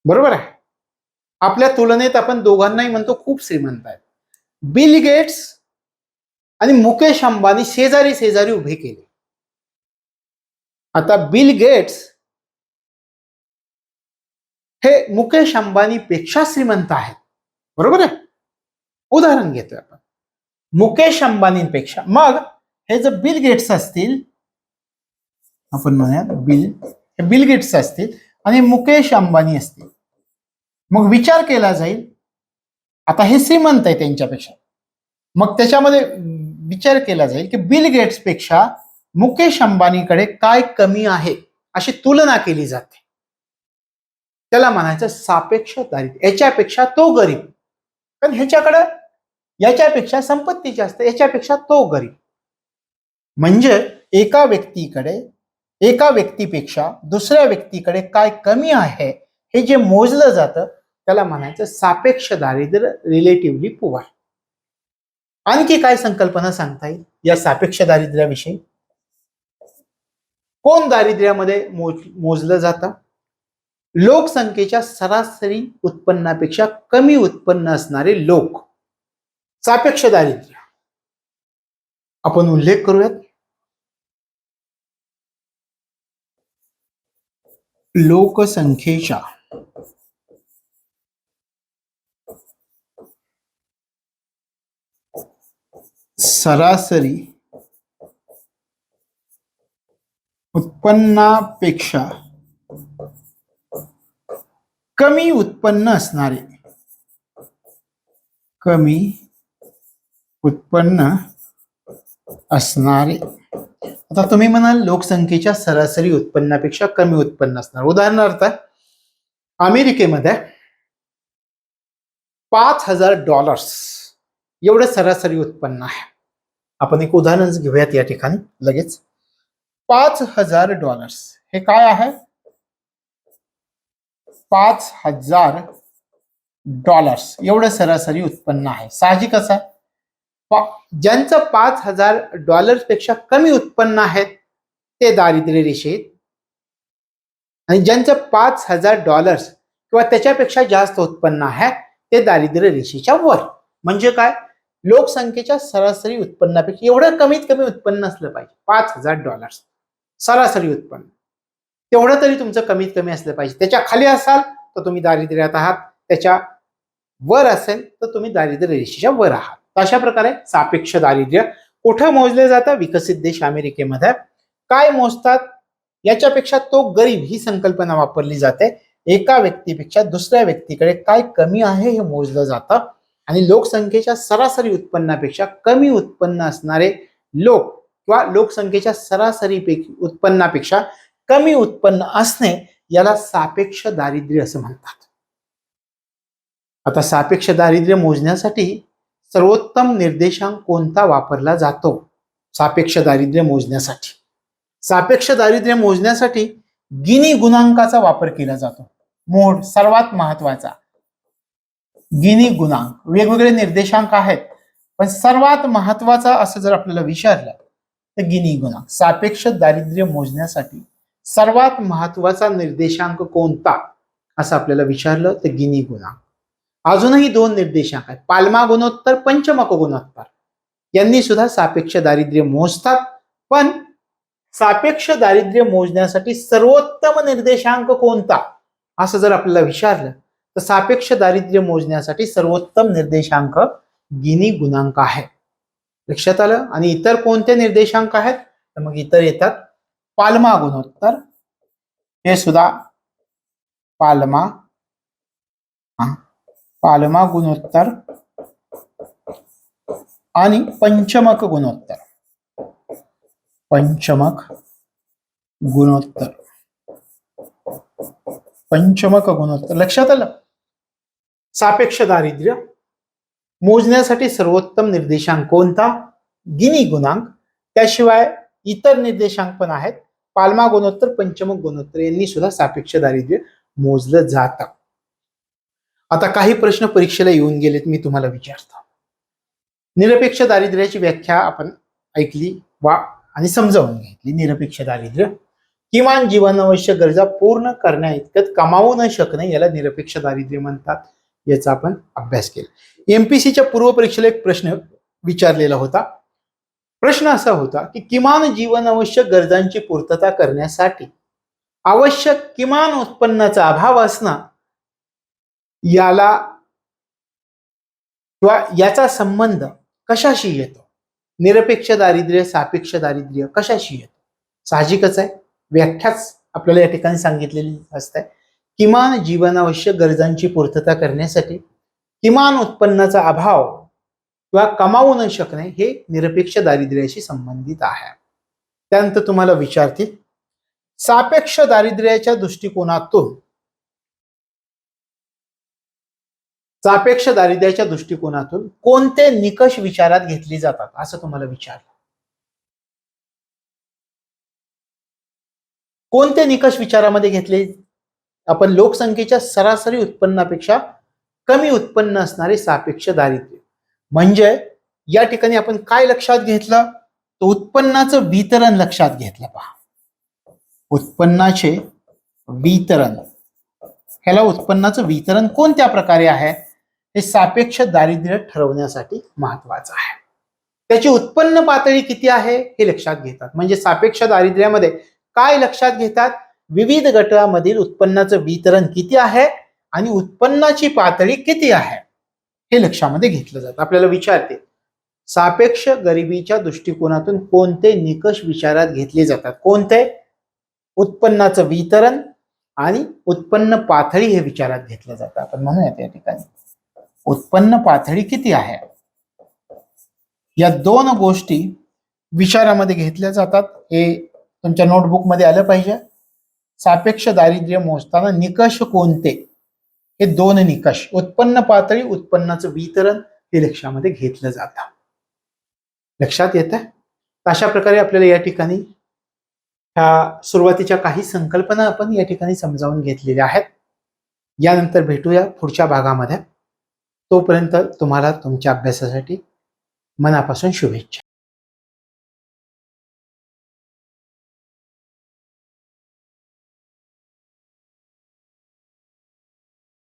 बरोबर आहे. आपल्या तुलनेत आपण दोघांनाही म्हणतो खूप श्रीमंत आहेत. बिल गेट्स आणि मुकेश अंबानी शेजारी शेजारी उभे केले. आता बिल गेट्स हे मुकेश अंबानी पेक्षा श्रीमंत आहेत, बरोबर आहे. उदाहरण घेतोय आपण मुकेश अंबानींपेक्षा. मग हे जर बिल गेट्स असतील, आपण म्हणूया बिल गेट्स असतील आणि मुकेश अंबानी असतील, मग विचार केला जाईल आता हे श्रीमंत आहे त्यांच्यापेक्षा, मग त्याच्यामध्ये विचार केला जाईल की बिल गेट्स पेक्षा मुकेश अंबानीकडे काय कमी आहे अशी तुलना केली जाते. त्याला म्हणायचं सापेक्ष दारिद्र्य. याच्यापेक्षा तो गरीब, पण ह्याच्याकडे याच्यापेक्षा संपत्ती जास्त, याच्यापेक्षा तो गरीब. म्हणजे एका व्यक्तीपेक्षा दुसऱ्या व्यक्तीकडे काय कमी आहे हे जे मोजलं जातं त्याला म्हणायचं सापेक्ष दारिद्र्य, रिलेटिव्हली पुअर. आणखी काय संकल्पना सांगता येईल या सापेक्ष दारिद्र्याविषयी? कोण दारिद्र्यामध्ये मोजलं जातं? लोकसंख्येच्या सरासरी उत्पन्नापेक्षा कमी उत्पन्न असणारे लोक. सापेक्ष दारिद्र्य आपण उल्लेख करूयात. लोकसंख्येच्या सरासरी उत्पन्नापेक्षा कमी उत्पन्न असणारे, कमी उत्पन्न असणारे. आता तुम्ही म्हणाल लोकसंख्येच्या सरासरी उत्पन्नापेक्षा कमी उत्पन्न असणार. उदाहरणार्थ अमेरिकेमध्ये $5,000 एवढं सरासरी उत्पन्न आहे. आपण एक उदाहरण घेऊयात या ठिकाणी लगेच. $5,000 हे काय आहे? $5,000 एवढं सरासरी उत्पन्न आहे. साहजिकच आहे ज्यांचं $5,000 पेक्षा कमी उत्पन्न आहे ते दारिद्र्य रेषेत, आणि ज्यांचं $5,000 किंवा त्याच्यापेक्षा जास्त उत्पन्न आहे ते दारिद्र्य रेषेच्या वर. म्हणजे काय? लोकसंख्येच्या सरासरी उत्पन्नापेक्षा एवढं कमीत कमी उत्पन्न असलं पाहिजे. $5,000 सरासरी उत्पन्न, तेवढं तरी तुमचं कमीत कमी असलं पाहिजे. त्याच्या खाली असाल तर तुम्ही दारिद्र्यात आहात, त्याच्या वर असेल तर तुम्ही दारिद्र्य रेषेच्या वर आहात. अशा प्रकारे सापेक्ष दारिद्र्य कुठं मोजले जातं? विकसित देश अमेरिकेमध्ये. काय मोजतात? याच्यापेक्षा तो गरीब ही संकल्पना वापरली जाते. एका व्यक्तीपेक्षा दुसऱ्या व्यक्तीकडे काय कमी आहे हे मोजलं जातं. आणि लोकसंख्येच्या सरासरी उत्पन्नापेक्षा कमी उत्पन्न असणारे लोक किंवा लोकसंख्येच्या सरासरी उत्पन्नापेक्षा कमी उत्पन्न असणे याला सापेक्ष दारिद्र्य असं म्हणतात. आता सापेक्ष दारिद्र्य मोजण्यासाठी सर्वोत्तम निर्देशांक कोणता वापरला जातो? सापेक्ष दारिद्र्य मोजण्यासाठी गिनी गुणांकाचा वापर केला जातो. सर्वात महत्वाचा गिनी गुणांक. वेगवेगळे निर्देशांक आहेत पण सर्वात महत्वाचा असं जर आपल्याला विचारलं तर गिनी गुणांक. सापेक्ष दारिद्र्य मोजण्यासाठी सर्वात महत्वाचा निर्देशांक कोणता असं आपल्याला विचारलं तर गिनी गुणांक. अजूनही दोन निर्देशांक आहेत, पाल्मा गुणोत्तर, पंचमक गुणोत्तर. यांनी सुद्धा सापेक्ष दारिद्र्य मोजतात. पण सापेक्ष दारिद्र्य मोजण्यासाठी सर्वोत्तम निर्देशांक कोणता असं जर आपल्याला विचारलं तर सापेक्ष दारिद्र्य मोजण्यासाठी सर्वोत्तम निर्देशांक गिनी गुणांक आहे. लक्षात आलं? आणि इतर कोणते निर्देशांक आहेत? तर मग इतर येतात पाल्मा गुणोत्तर, हे सुद्धा पाल्मा गुणोत्तर आणि पंचमक गुणोत्तर. पंचमक गुणोत्तर लक्षात आलं? सापेक्ष दारिद्र्य मोजण्यासाठी सर्वोत्तम निर्देशांक कोणता? गिनी गुणांक. त्याशिवाय इतर निर्देशांक पण आहेत. पाल्मा गुणोत्तर, पंचमक गुणोत्तर यांनी सुद्धा सापेक्ष दारिद्र्य मोजलं जातं. आता काही प्रश्न परीक्षेला येऊन गेलेत, मी तुम्हाला विचारतो. निरपेक्ष दारिद्र्याची व्याख्या आपण ऐकली आणि समजावून घेतली. निरपेक्ष दारिद्र्य किमान जीवनावश्यक गरजा पूर्ण करण्या इतकत कमावू न शकणे याला निरपेक्ष दारिद्र्य म्हणतात. याचा आपण अभ्यास केला. एमपीसीच्या पूर्व परीक्षेला एक प्रश्न विचारलेला होता. प्रश्न असा होता की किमान जीवनावश्यक गरजांची पूर्तता करण्यासाठी आवश्यक किमान उत्पन्नाचा अभाव असणं याला किंवा याचा संबंध कशाशी येतो? निरपेक्ष दारिद्र्य, सापेक्ष दारिद्र्य कशाशी येतो? साहजिकच आहे, व्याख्याच आपल्याला या ठिकाणी सांगितलेली असते. किमान जीवनावश्यक गरजांची पूर्तता करण्यासाठी किमान उत्पन्नाचा अभाव किंवा कमावू न शकणे हे निरपेक्ष दारिद्र्याशी संबंधित आहे. त्यानंतर तुम्हाला विचारतील सापेक्ष दारिद्र्याच्या दृष्टिकोनातून कोणते निकष विचारात घेतले जातात असं तुम्हाला विचारलं. कोणते निकष विचारामध्ये घेतले? आपण लोकसंख्येच्या सरासरी उत्पन्नापेक्षा कमी उत्पन्न असणारे सापेक्ष दारिद्र्य. म्हणजे या ठिकाणी आपण काय लक्षात घेतलं? तर उत्पन्नाचं वितरण लक्षात घेतलं. पहा, उत्पन्नाचे वितरण, ह्याला उत्पन्नाचं वितरण कोणत्या प्रकारे आहे हे सापेक्ष दारिद्र्य ठरवण्यासाठी महत्वाचं आहे. त्याची उत्पन्न पातळी किती आहे हे लक्षात घेतात. म्हणजे सापेक्ष दारिद्र्यामध्ये काय लक्षात घेतात? विविध गटामधील उत्पन्नाचं वितरण किती आहे आणि उत्पन्नाची पातळी किती आहे हे लक्षामध्ये घेतलं जातं. आपल्याला विचारते सापेक्ष गरिबीच्या दृष्टिकोनातून कोणते निकष विचारात घेतले जातात? कोणते? उत्पन्नाचं वितरण आणि उत्पन्न पातळी हे विचारात घेतलं जातं. आपण म्हणूयात या ठिकाणी उत्पन्न पातळी किती आहे, या दोन गोष्टी विचारामध्ये घेतल्या जातात. हे तुमच्या नोटबुक मध्ये आलं पाहिजे. सापेक्ष दारिद्र्य मोजताना निकष कोणते? हे दोन निकष, उत्पन्न पातळी, उत्पन्नाचं वितरण, हे लक्षामध्ये घेतलं जातं. लक्षात येतं? अशा प्रकारे आपल्याला या ठिकाणी ह्या सुरुवातीच्या काही संकल्पना आपण या ठिकाणी समजावून घेतलेल्या आहेत. यानंतर भेटूया पुढच्या भागामध्ये. तोपर्यंत तुम्हाला तुमच्या अभ्यासासाठी मनापासून शुभेच्छा.